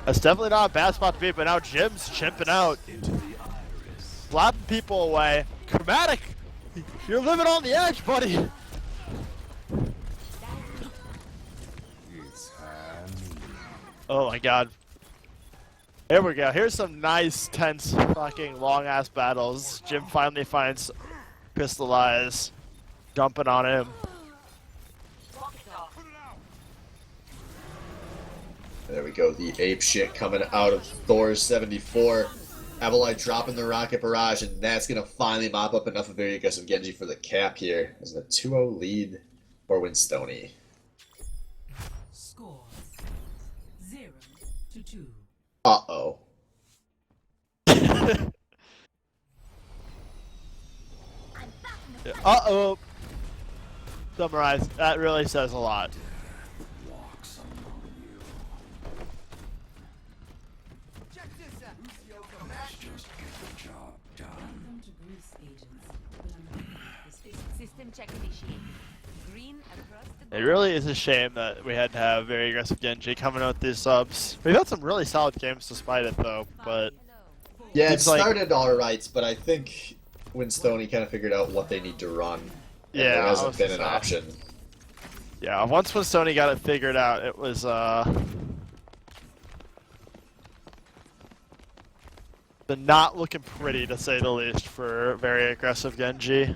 S3: That's definitely not a bad spot to be, but now Jim's chimping out. Slapping people away. Chromatic! You're living on the edge, buddy! Oh my god. Here we go. Here's some nice, tense, fucking long-ass battles. Jim finally finds Crystallize, jumping on him.
S2: There we go, the ape shit coming out of Thor's 74. Avalite dropping the rocket barrage, and that's going to finally mop up enough of very aggressive Genji for the cap here. As a 2-0 lead for Winstoni.
S5: Score 0-2.
S2: Uh-oh.
S3: Uh-oh. Summarize. That really says a lot.
S5: Welcome to Greece, agents.
S6: System check initiated. Green across the
S3: It really is a shame that we had to have very aggressive Genji coming out with these subs. We've had some really solid games despite it, though, but
S2: Yeah, it
S3: Seems like-
S2: started alright, but I think Winstoni kind of figured out what they need to run. And
S3: Yeah,
S2: there
S3: I
S2: hasn't
S3: was
S2: been
S3: gonna
S2: an
S3: say.
S2: option.
S3: yeah, once when Sony got it figured out, it was, been not looking pretty, to say the least, for very aggressive Genji.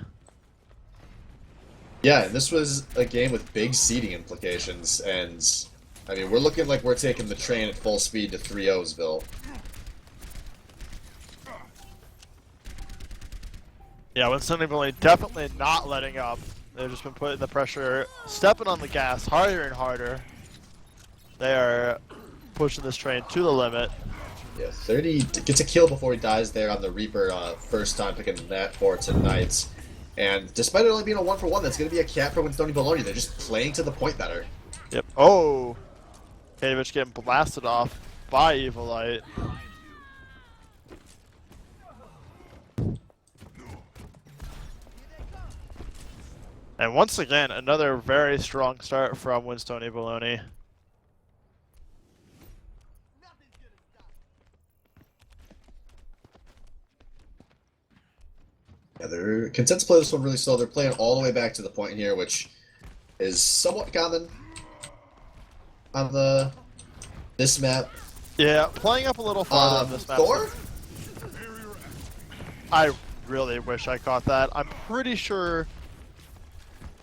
S2: Yeah, and this was a game with big seeding implications, and I mean, we're looking like we're taking the train at full speed to 3-0'sville.
S3: Yeah, when Sony really definitely not letting up. They've just been putting the pressure, stepping on the gas harder and harder. They are pushing this train to the limit.
S2: Yeah, 30 gets a kill before he dies there on the Reaper, first time picking that for tonight. And despite it only being a 1-for-1, that's going to be a cap for Winstoni Bologna. They're just playing to the point better.
S3: Yep. Oh! Kadevich getting blasted off by Evil Light. And once again, another very strong start from Winstoni Bologna.
S2: Yeah, their consensus play this one really slow. They're playing all the way back to the point here, which is somewhat common on this map.
S3: Yeah, playing up a little farther on this map.
S2: Thor?
S3: I really wish I caught that. I'm pretty sure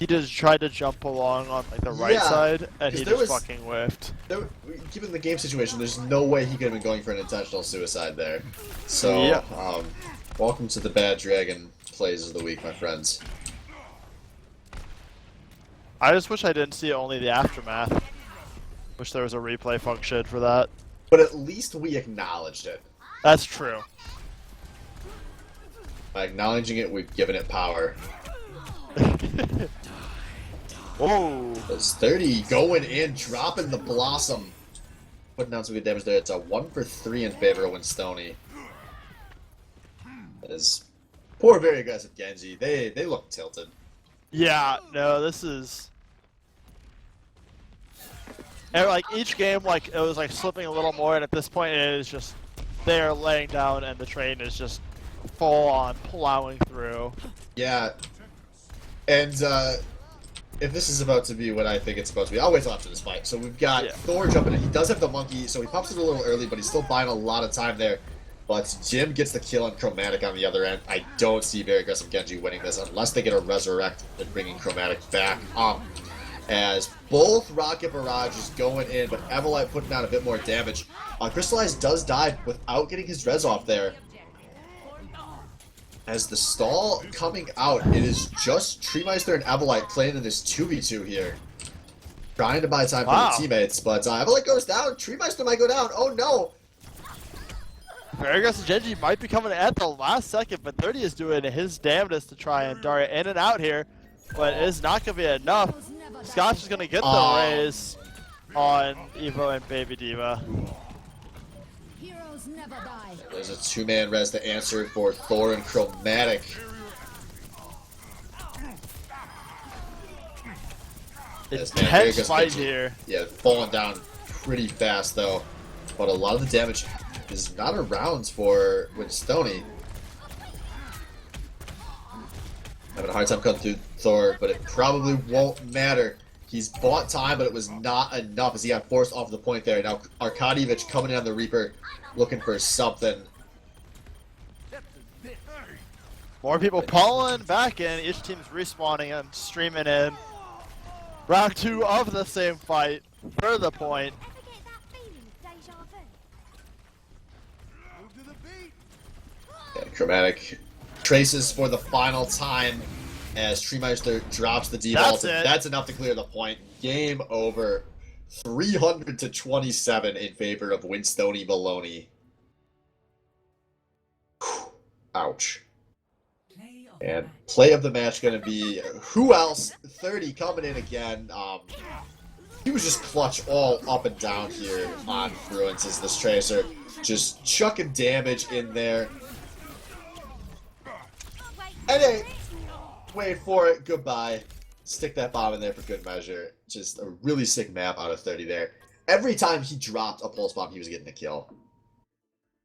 S3: He just tried to jump along on like the right
S2: Yeah,
S3: side, and
S2: 'cause
S3: he
S2: there
S3: just
S2: was-
S3: fucking whiffed.
S2: Given the game situation, there's no way he could have been going for an intentional suicide there. So,
S3: Yep.
S2: welcome to the Bad Dragon plays of the week, my friends.
S3: I just wish I didn't see only the aftermath. Wish there was a replay function for that.
S2: But at least we acknowledged it.
S3: That's true.
S2: By acknowledging it, we've given it power.
S3: Whoa.
S2: It's 30 going in, dropping the Blossom. Putting down some good damage there. It's a 1 for 3 in favor of Winstoni. That is poor, very aggressive Genji. They look tilted.
S3: Yeah, no, this is... And like each game, like it was like slipping a little more, and at this point it is just they're laying down, and the train is just full on plowing through.
S2: Yeah. And if this is about to be what I think it's about to be, I'll wait till after this fight. So we've got Thor jumping in. He does have the monkey, so he pops it a little early, but he's still buying a lot of time there. But Jim gets the kill on Chromatic on the other end. I don't see very aggressive Genji winning this unless they get a resurrect and bringing Chromatic back. As both Rocket Barrages going in, but Evelite putting down a bit more damage. Crystallize does die without getting his res off there. As the stall coming out, it is just Treemeister and Evelite playing in this 2v2 here. Trying to buy time for their teammates, but Evelite goes down. Treemeister might go down. Oh no!
S3: Very aggressive Genji might be coming at the last second, but 30 is doing his damnedest to try and dart in and out here, but it's not going to be enough. Scotch is going to get the raise on Evo and Baby Diva.
S4: Heroes never die.
S2: There's a two-man res to answer for Thor and Chromatic.
S3: Intense fight here.
S2: Yeah, falling down pretty fast though. But a lot of the damage is not around for Winstoni. Having a hard time cutting through Thor, but it probably won't matter. He's bought time, but it was not enough as he got forced off the point there. Now Arkadievich coming in on the Reaper, looking for something.
S3: More people pulling back in. Each team's respawning and streaming in. Round 2 of the same fight for the point.
S2: Yeah, Chromatic traces for the final time as Treemeister drops the default. That's enough to clear the point. Game over. 300 to 27 in favor of Winstoni Baloney. Ouch. And play of the match going to be who else? 30 coming in again. He was just clutch all up and down here on Bruins as this Tracer. Just chucking damage in there. And hey, wait for it. Goodbye. Stick that bomb in there for good measure. Just a really sick map out of 30 there. Every time he dropped a pulse bomb, he was getting a kill.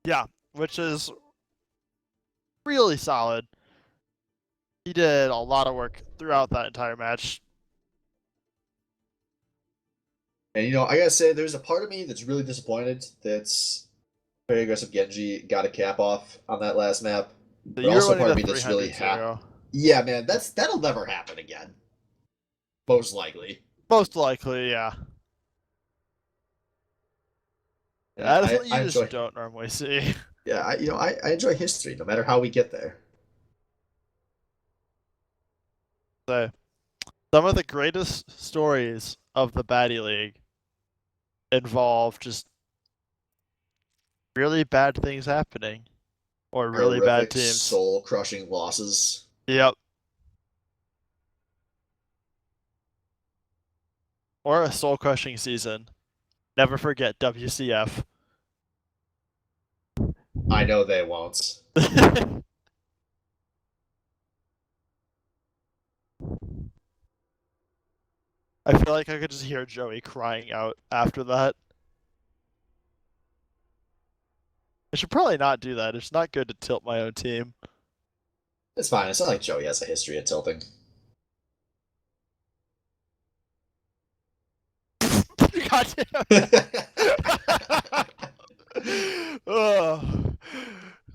S3: Yeah, which is really solid. He did a lot of work throughout that entire match.
S2: And you know, I gotta say, there's a part of me that's really disappointed that's very aggressive Genji got a cap off on that last map. But also part of me that's really happy. Yeah, man, that'll never happen again. Most likely.
S3: Most likely, yeah. That's what you just don't normally see.
S2: Yeah, I enjoy history, no matter how we get there.
S3: So, some of the greatest stories of the Baddie League involve just really bad things happening. Or really bad teams.
S2: Soul-crushing losses.
S3: Yep. Or a soul-crushing season. Never forget WCF.
S2: I know they won't.
S3: I feel like I could just hear Joey crying out after that. I should probably not do that. It's not good to tilt my own team.
S2: It's fine. It's not like Joey has a history of tilting.
S3: God damn.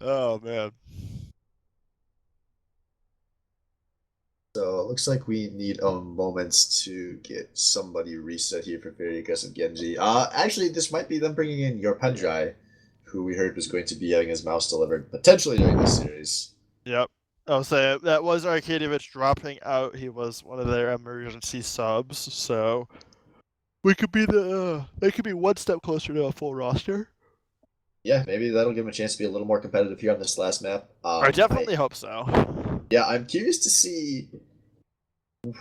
S3: Oh man.
S2: So looks like we need a moment to get somebody reset here for very aggressive Genji. Actually, this might be them bringing in your Pendrai, who we heard was going to be having his mouse delivered potentially during this series.
S3: Yep. I would say that was Arkadievich dropping out. He was one of their emergency subs, so we could be they could be one step closer to a full roster.
S2: Yeah, maybe that'll give him a chance to be a little more competitive here on this last map.
S3: I definitely hope so.
S2: Yeah, I'm curious to see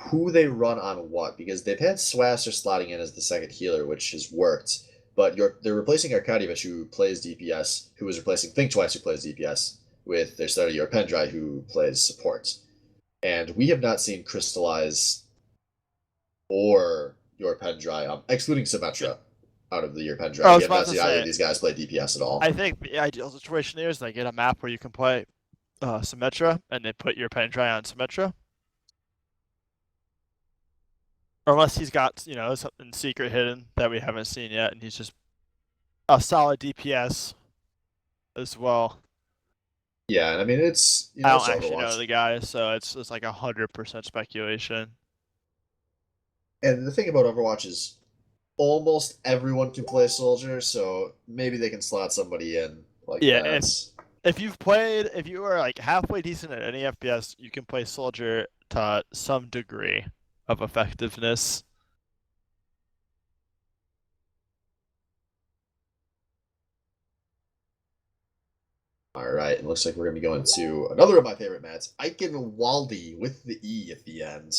S2: who they run on what, because they've had Swasser slotting in as the second healer, which has worked. But they're replacing Arkadievich, who plays DPS, who is replacing Think Twice, who plays DPS, with their starter Your Pendrai, who plays support. And we have not seen Crystallize or Your Pendrai, excluding Symmetra, out of the Your Pendrai. We have not seen either of these guys play DPS at all.
S3: I think the ideal situation here is they get a map where you can play Symmetra, and they put Your Pendrai on Symmetra. Unless he's got, you know, something secret hidden that we haven't seen yet, and he's just a solid DPS as well.
S2: Yeah, and I mean, it's, you
S3: I
S2: know,
S3: don't
S2: it's
S3: actually know
S2: Overwatch.
S3: the guy, so it's like 100% speculation.
S2: And the thing about Overwatch is almost everyone can play Soldier, so maybe they can slot somebody in like that.
S3: If you are like halfway decent at any FPS, you can play Soldier to some degree of effectiveness.
S2: Alright, it looks like we're going to be going to another of my favorite mats, Eichenwalde with the E at the end.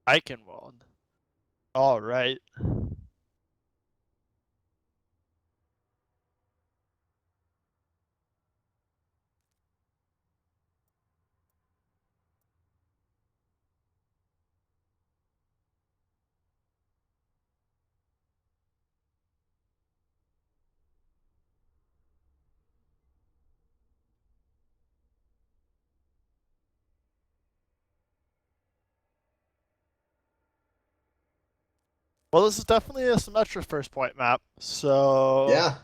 S3: Eichenwald. All right. Well, this is definitely a Symmetra first point map, so
S2: Yeah.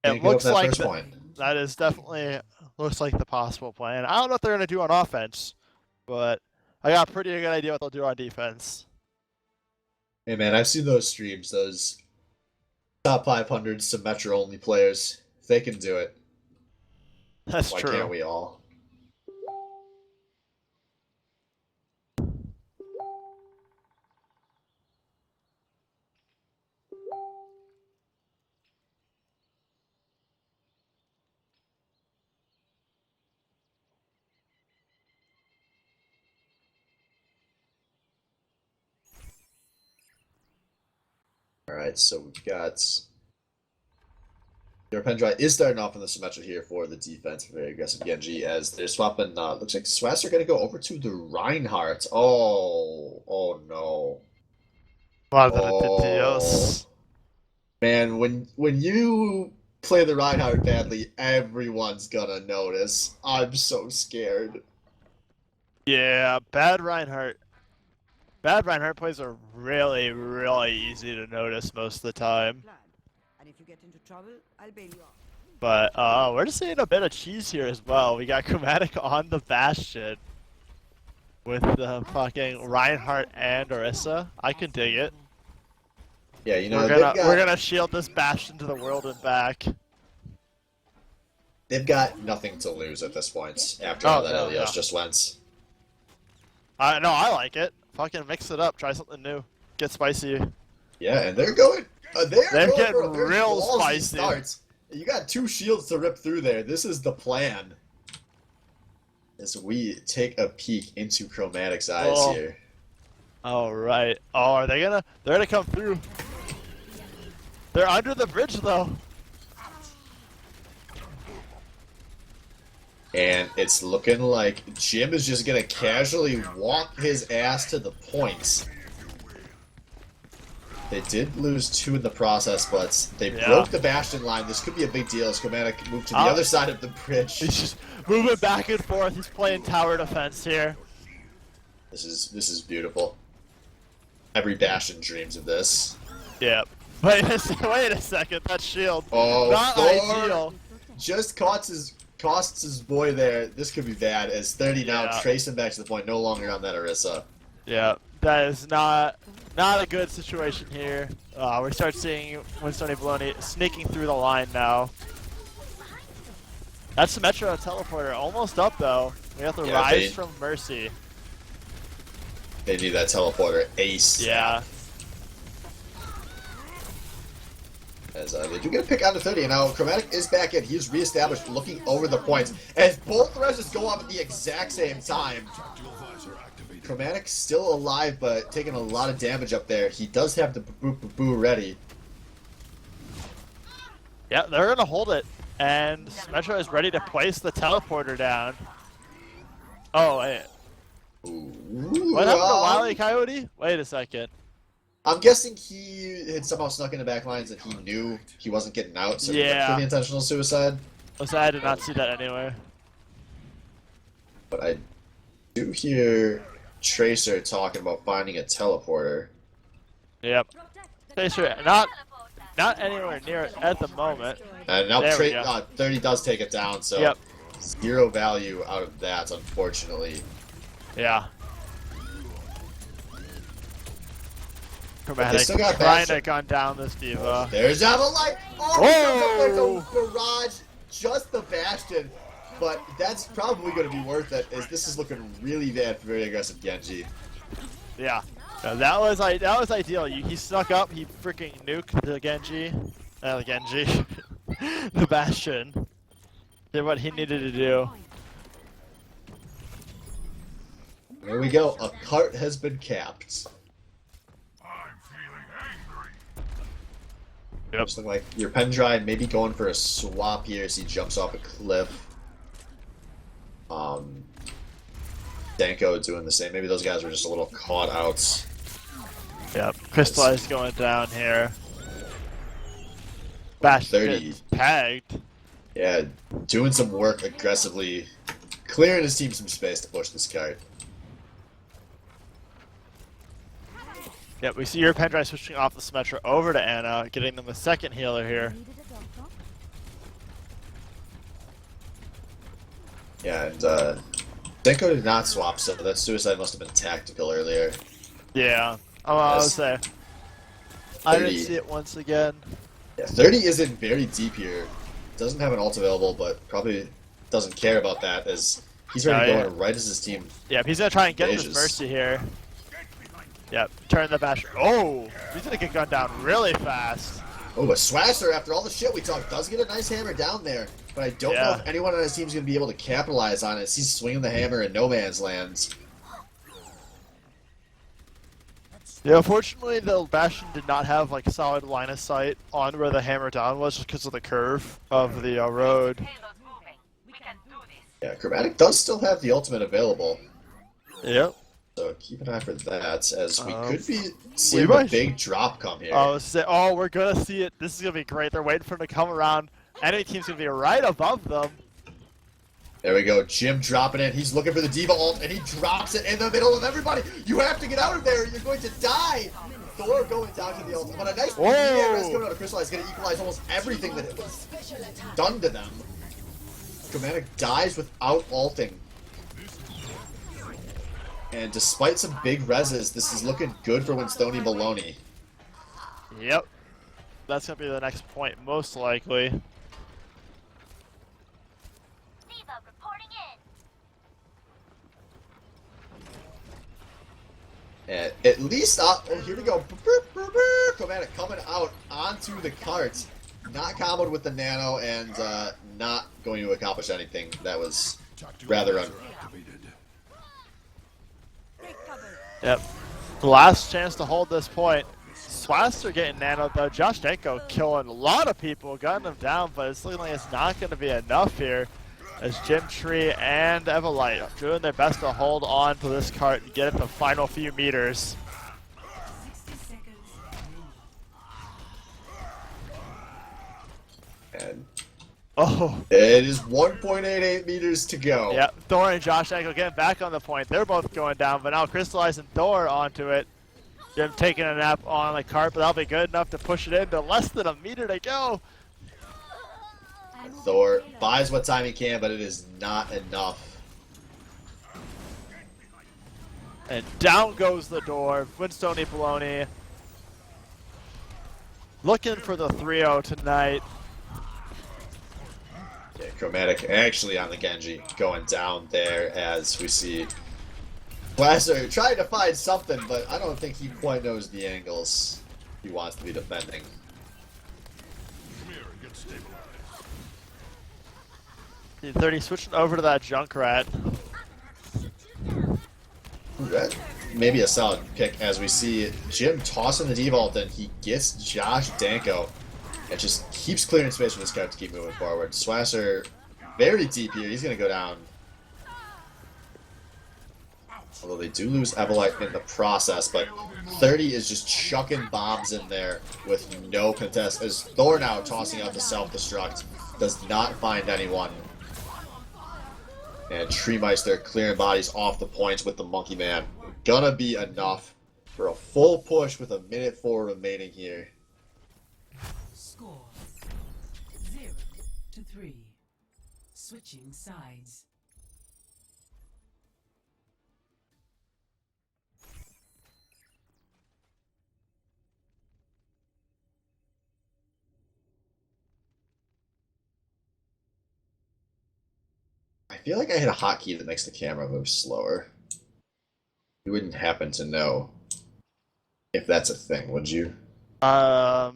S3: it looks like that is definitely looks like the possible plan. I don't know what they're gonna do on offense, but I got a pretty good idea what they'll do on defense.
S2: Hey man, I've seen those streams, those top 500 Symmetra only players. If they can do it,
S3: That's
S2: why
S3: true.
S2: can't we all? Alright, so we've got your Pendrai is starting off in the Symmetra here for the defense, very aggressive Genji, as they're swapping, looks like Swasser are going to go over to the Reinhardt. Oh no.
S3: Oh.
S2: Man, when you play the Reinhardt badly, everyone's gonna notice. I'm so scared.
S3: Yeah, bad Reinhardt. Bad Reinhardt plays are really, really easy to notice most of the time.
S7: And if you get into trouble, I'll bail you out.
S3: But we're just seeing a bit of cheese here as well. We got Chromatic on the Bastion with the fucking Reinhardt and Orisa. I can dig it.
S2: Yeah, you know,
S3: we're gonna shield this Bastion to the world and back.
S2: They've got nothing to lose at this point after all that Elios just went.
S3: No, I like it. Fucking mix it up. Try something new. Get spicy.
S2: Yeah, and they're going. They're
S3: getting
S2: for a very
S3: real
S2: ballsy
S3: spicy.
S2: Starts. You got 2 shields to rip through there. This is the plan. As we take a peek into Chromatic's eyes here.
S3: All right. Oh, they're gonna come through. They're under the bridge though.
S2: And it's looking like Jim is just gonna casually walk his ass to the points. They did lose 2 in the process, but they
S3: Yeah.
S2: broke the Bastion line. This could be a big deal as Chromatic moved to the other side of the bridge.
S3: He's just moving back and forth. He's playing tower defense here.
S2: This is beautiful. Every Bastion dreams of this.
S3: Yep. Wait a second. That shield.
S2: Oh,
S3: Not
S2: Thor
S3: ideal.
S2: just costs his boy there. This could be bad as 30 now
S3: Yeah.
S2: trace him back to the point, no longer on that Orisa.
S3: Yeah. That is not a good situation here. We start seeing Winstoni Baloney sneaking through the line now. That's Symmetra teleporter. Almost up though. We have to
S2: Yeah,
S3: rise from Mercy.
S2: They need that teleporter ace.
S3: Yeah.
S2: As they do get a pick out of 30, and now Chromatic is back in. He's reestablished, looking over the points. As both Reses go off at the exact same time. Chromatic still alive, but taking a lot of damage up there. He does have the boo ready.
S3: Yeah, they're gonna hold it, and Symmetra is ready to place the teleporter down. Oh, wait.
S2: Ooh,
S3: What happened to Wile E. Coyote? Wait a second.
S2: I'm guessing he had somehow snuck in the back lines and he knew he wasn't getting out, so he went
S3: Yeah.
S2: for the intentional suicide.
S3: Listen, I did not see that anywhere.
S2: But I do hear Tracer talking about finding a teleporter.
S3: Yep. Tracer, not anywhere near it at the moment.
S2: And now
S3: There we go.
S2: 30 does take it down, so
S3: Yep.
S2: 0 value out of that, unfortunately.
S3: Yeah.
S2: they
S3: Chromatic
S2: still got
S3: trying
S2: Bastion.
S3: to gun down this diva.
S2: There's Avalite! Oh,
S3: Whoa!
S2: the barrage, just the Bastion. But that's probably going to be worth it, as this is looking really bad for very aggressive Genji.
S3: Yeah. No, that was ideal. He snuck up. He freaking nuked the Genji. The Bastion. Did what he needed to do.
S2: There we go. A cart has been capped.
S1: I'm feeling angry.
S3: Yep.
S2: Looks like your Pendrive maybe going for a swap here as he jumps off a cliff. Danko doing the same. Maybe those guys were just a little caught out.
S3: Yep. Crystallized going down here. Bastion
S2: 30.
S3: gets tagged.
S2: Yeah, doing some work aggressively, clearing his team some space to push this cart.
S3: Yep, we see your Pendrive switching off the Symmetra over to Ana, getting them a second healer here.
S2: Yeah, and Danko did not swap, so that suicide must have been tactical earlier.
S3: Yeah. I would say. I didn't
S2: 30.
S3: see it once again.
S2: Yeah, 30 isn't very deep here. Doesn't have an ult available, but probably doesn't care about that as he's ready
S3: Oh,
S2: to
S3: yeah.
S2: go in right as his team.
S3: Yep, he's gonna try and get this
S2: Engages.
S3: Mercy here. Yep, turn the Bastion. Oh! He's gonna get gunned down really fast.
S2: Oh, but Swasser, after all the shit we talked, does get a nice hammer down there. But I don't know
S3: Yeah.
S2: if anyone on his team is going to be able to capitalize on it as he's swinging the hammer in no man's land.
S3: Yeah, unfortunately, the Bastion did not have like solid line of sight on where the hammer down was just because of the curve of the road.
S6: Payload moving. We can do this.
S2: Yeah, Chromatic does still have the ultimate available.
S3: Yep.
S2: So keep an eye for that as we
S3: Um,
S2: could be seeing a
S3: might-
S2: big drop come here.
S3: Oh, we're gonna see it. This is gonna be great. They're waiting for him to come around. Enemy team's gonna be right above them.
S2: There we go, Jim dropping it. He's looking for the Diva ult, and he drops it in the middle of everybody. You have to get out of there. You're going to die. Thor going down to the ult. But a nice
S3: Whoa.
S2: res coming out of Crystal is going to equalize almost everything that was done to them. Chromatic dies without ulting. And despite some big reses, this is looking good for Winstoni Baloney.
S3: Yep. That's gonna be the next point, most likely.
S6: Diva reporting in.
S2: And at least, oh, here we go. Chromatic coming out onto the cart. Not comboed with the nano and not going to accomplish anything. That was rather
S1: Activated.
S3: Yep. The last chance to hold this point. Swasser getting nanoed though. Josh Danko killing a lot of people, gunning them down, but it's looking like it's not going to be enough here. As Jim Tree and Evalite doing their best to hold on to this cart and get it the final few meters.
S5: 60 seconds.
S2: And
S3: Oh.
S2: it is 1.88 meters to go.
S3: Yeah, Thor and Josh Echo getting back on the point. They're both going down, but now crystallizing Thor onto it. Jim taking a nap on the cart, but that'll be good enough to push it into less than a meter to go.
S2: Thor buys what time he can, but it is not enough.
S3: And down goes the door. Winstoni Baloney looking for the 3-0 tonight.
S2: Yeah, Chromatic actually on the Genji going down there as we see Blaster trying to find something, but I don't think he quite knows the angles he wants to be defending.
S1: Come here and get stabilized.
S3: 30 switching over to that Junkrat.
S2: That maybe a solid pick as we see Jim tossing the D-Vault and he gets Josh Danko and just keeps clearing space for this guy to keep moving forward. Swasser very deep here. He's going to go down. Although they do lose Evelite in the process, but 30 is just chucking bombs in there with no contest. As Thor now tossing out the self-destruct, does not find anyone. And Treemeister clearing bodies off the points with the Monkey Man. Gonna be enough for a full push with 1:04 remaining here.
S5: Score 0-3. Switching sides.
S2: I feel like I hit a hotkey that makes the camera move slower. You wouldn't happen to know if that's a thing, would you?
S3: I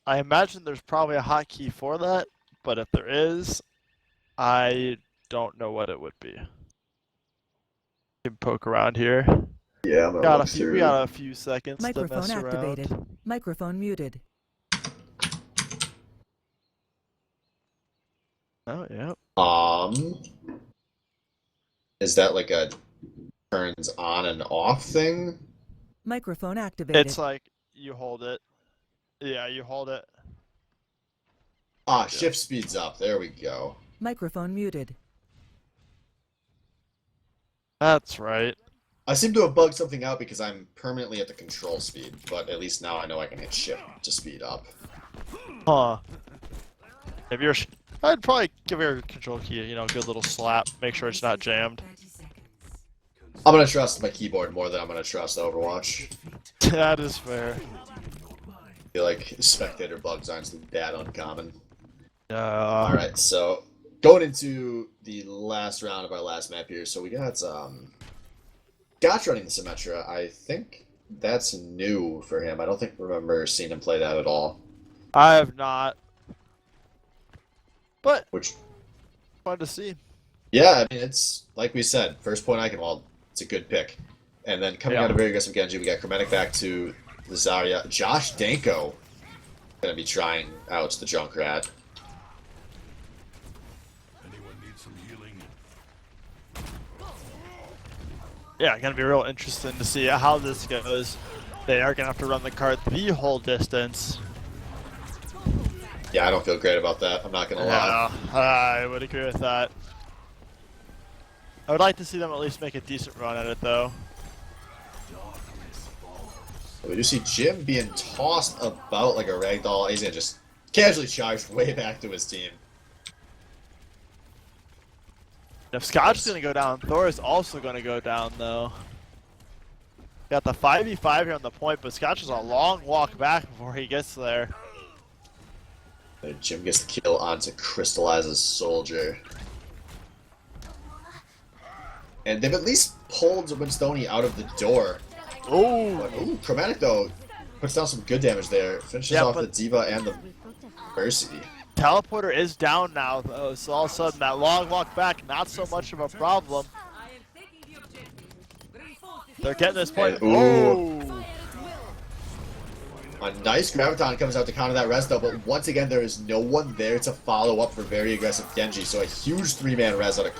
S3: imagine there's probably a hotkey for that, but if there is, I don't know what it would be. You can poke around here.
S2: Yeah, I'm gonna
S3: Got
S2: look
S3: a few.
S2: through.
S3: We got a few seconds to
S7: Microphone
S3: mess
S7: activated.
S3: around.
S7: Microphone muted.
S3: Oh yeah.
S2: Is that like a turns on and off thing?
S7: Microphone activated.
S3: It's like you hold it. Yeah, you hold it.
S2: Ah, shift speeds up. There we go.
S7: Microphone muted.
S3: That's right.
S2: I seem to have bugged something out because I'm permanently at the control speed, but at least now I know I can hit shift to speed up.
S3: Huh. If you're, I'd probably give your control key, a good little slap. Make sure it's not jammed.
S5: 30 seconds.
S2: I'm gonna trust my keyboard more than I'm gonna trust Overwatch.
S3: That is fair.
S2: I feel like spectator bugs aren't so bad uncommon.
S3: Alright.
S2: Alright, so going into the last round of our last map here, so we got Gotch running the Symmetra. I think that's new for him. I don't think I remember seeing him play that at all.
S3: I have not. But
S2: Which,
S3: fun to see.
S2: yeah, I mean, it's like we said, first point Eichenwald, it's a good pick. And then coming out of very aggressive Genji, we got Chromatic back to the Zarya. Josh Danko gonna be trying out the Junkrat.
S1: Anyone need some healing?
S3: Yeah, gonna be real interesting to see how this goes. They are gonna have to run the cart the whole distance.
S2: Yeah, I don't feel great about that. I'm not gonna lie.
S3: Yeah, I would agree with that. I would like to see them at least make a decent run at it, though.
S2: We do see Jim being tossed about like a ragdoll. He's gonna just casually charge way back to his team.
S3: If Scotch is gonna go down, Thor is also gonna go down, though. Got the 5v5 here on the point, but Scotch is a long walk back before he gets there.
S2: Jim gets the kill onto Crystallizes Soldier. And they've at least pulled Winstoni out of the door.
S3: Ooh!
S2: But, ooh, Chromatic, though, puts down some good damage there. Finishes
S3: Yeah,
S2: off
S3: but-
S2: the Diva and the Mercy.
S3: Teleporter is down now, though, so all of a sudden that long walk back, not so much of a problem. They're getting this point.
S2: And- ooh.
S3: Oh!
S2: A nice Graviton comes out to counter that res, though, but once again, there is no one there to follow up for very aggressive Genji, so a huge 3-man res out of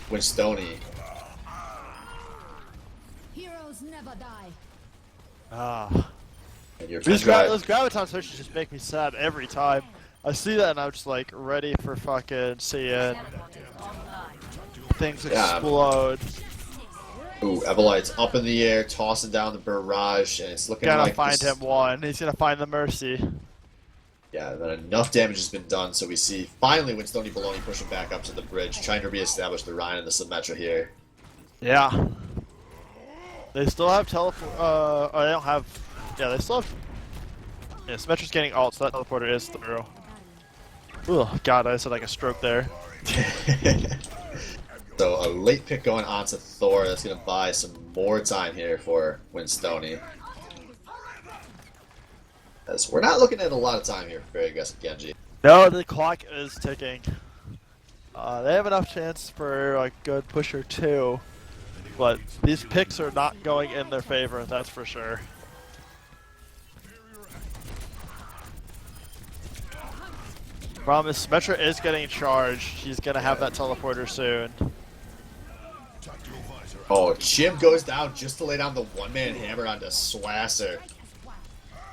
S2: Winstoni.
S4: Heroes never die.
S3: Ah.
S2: And your
S3: Those
S2: Vendrai-
S3: Graviton switches just make me sad every time. I see that and I'm just like ready for fucking seeing things
S2: Yeah.
S3: explode.
S2: Ooh, Evelite's up in the air, tossing down the barrage, and it's looking
S3: Gonna
S2: like
S3: find
S2: this...
S3: him one. He's gonna find the Mercy.
S2: Yeah, then enough damage has been done, so we see finally Winstoni Baloney pushing back up to the bridge, trying to reestablish the Rhine and the Symmetra here.
S3: Yeah. They still have teleport. Oh, they don't have. Yeah, they still have. Yeah, Symmetra's getting ult, so that teleporter is through. Oh god, I said like a stroke there.
S2: So a late pick going on to Thor. That's going to buy some more time here for Winstoni. As we're not looking at a lot of time here for very aggressive Genji.
S3: No, the clock is ticking. They have enough chance for a good push or two, but these picks are not going in their favor, that's for sure. Problem is, Symmetra is getting charged. He's gonna have that teleporter soon.
S2: Oh, Jim goes down just to lay down the one-man hammer onto Swasser.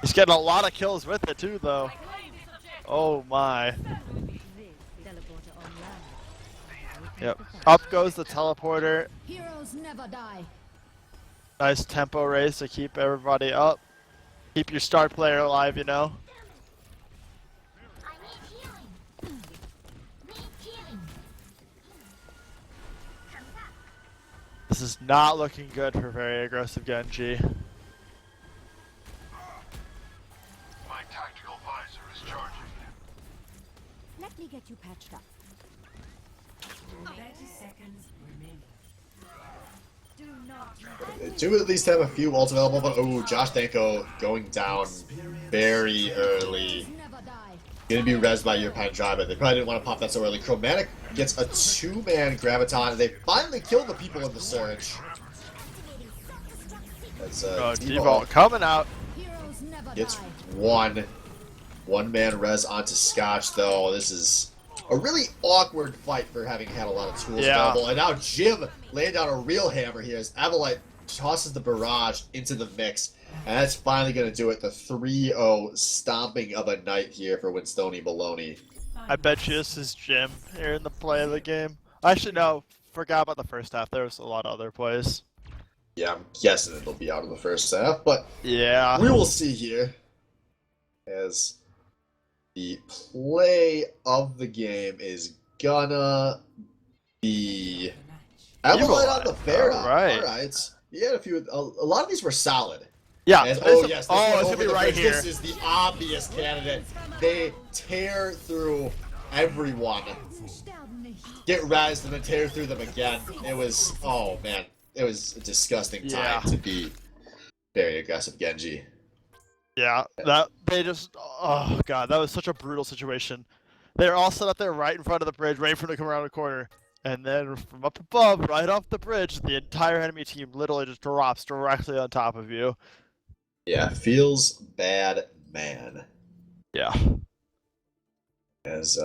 S3: He's getting a lot of kills with it too, though. Oh my. Yep. Up goes the teleporter.
S4: Heroes never die.
S3: Nice tempo raise to keep everybody up. Keep your star player alive, you know.
S6: I need healing. Need healing.
S3: This is not looking good for very aggressive Genji.
S1: My tactical visor is charging.
S4: Let me get you patched up.
S5: 30 seconds remaining.
S4: Do not.
S2: Do at least have a few ults available, but oh, Josh Danko going down very early.
S4: Never die.
S2: Gonna be rezzed by your Pandrava. They probably didn't want to pop that so early. Chromatic gets a two-man Graviton. They finally kill the people in the Surge. That's
S3: D-Vault coming out.
S4: Heroes never
S2: gets
S4: die.
S2: one-man res onto Scotch, though. This is a really awkward fight for having had a lot of tools
S3: Yeah.
S2: available. And now Jim laying down a real hammer here as Avalite tosses the barrage into the mix. And that's finally going to do it. The 3-0 stomping of a night here for Winstoni Baloney.
S3: I bet you this is Jim here in the play of the game. Actually, no. Forgot about the first half. There was a lot of other plays.
S2: Yeah, I'm guessing it'll be out of the first half, but
S3: Yeah.
S2: we will see here as the play of the game is gonna be Avalite on the Baron.
S3: Alright.
S2: Alright. Yeah, a lot of these were solid.
S3: Yeah.
S2: As,
S3: this
S2: oh
S3: is-
S2: yes, this
S3: oh,
S2: one
S3: it's
S2: over
S3: gonna be
S2: the
S3: right
S2: bridge.
S3: here.
S2: This is the obvious candidate. They tear through everyone, get rezzed, and then tear through them again. It was, oh man, it was a disgusting time
S3: Yeah.
S2: to be very aggressive Genji.
S3: Yeah, that they just oh god, that was such a brutal situation. They're all set up there right in front of the bridge, waiting for them to come around the corner. And then from up above, right off the bridge, the entire enemy team literally just drops directly on top of you.
S2: Yeah, feels bad, man.
S3: Yeah.
S2: As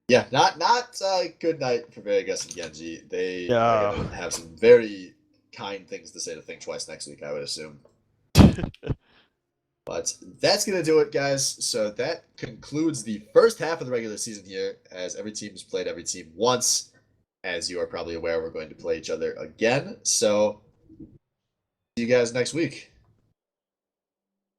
S2: yeah, not a good night for very aggressive Genji. They are gonna have some very kind things to say to Think Twice next week, I would assume. But that's going to do it, guys. So that concludes the first half of the regular season here, as every team has played every team once. As you are probably aware, we're going to play each other again. So see you guys next week.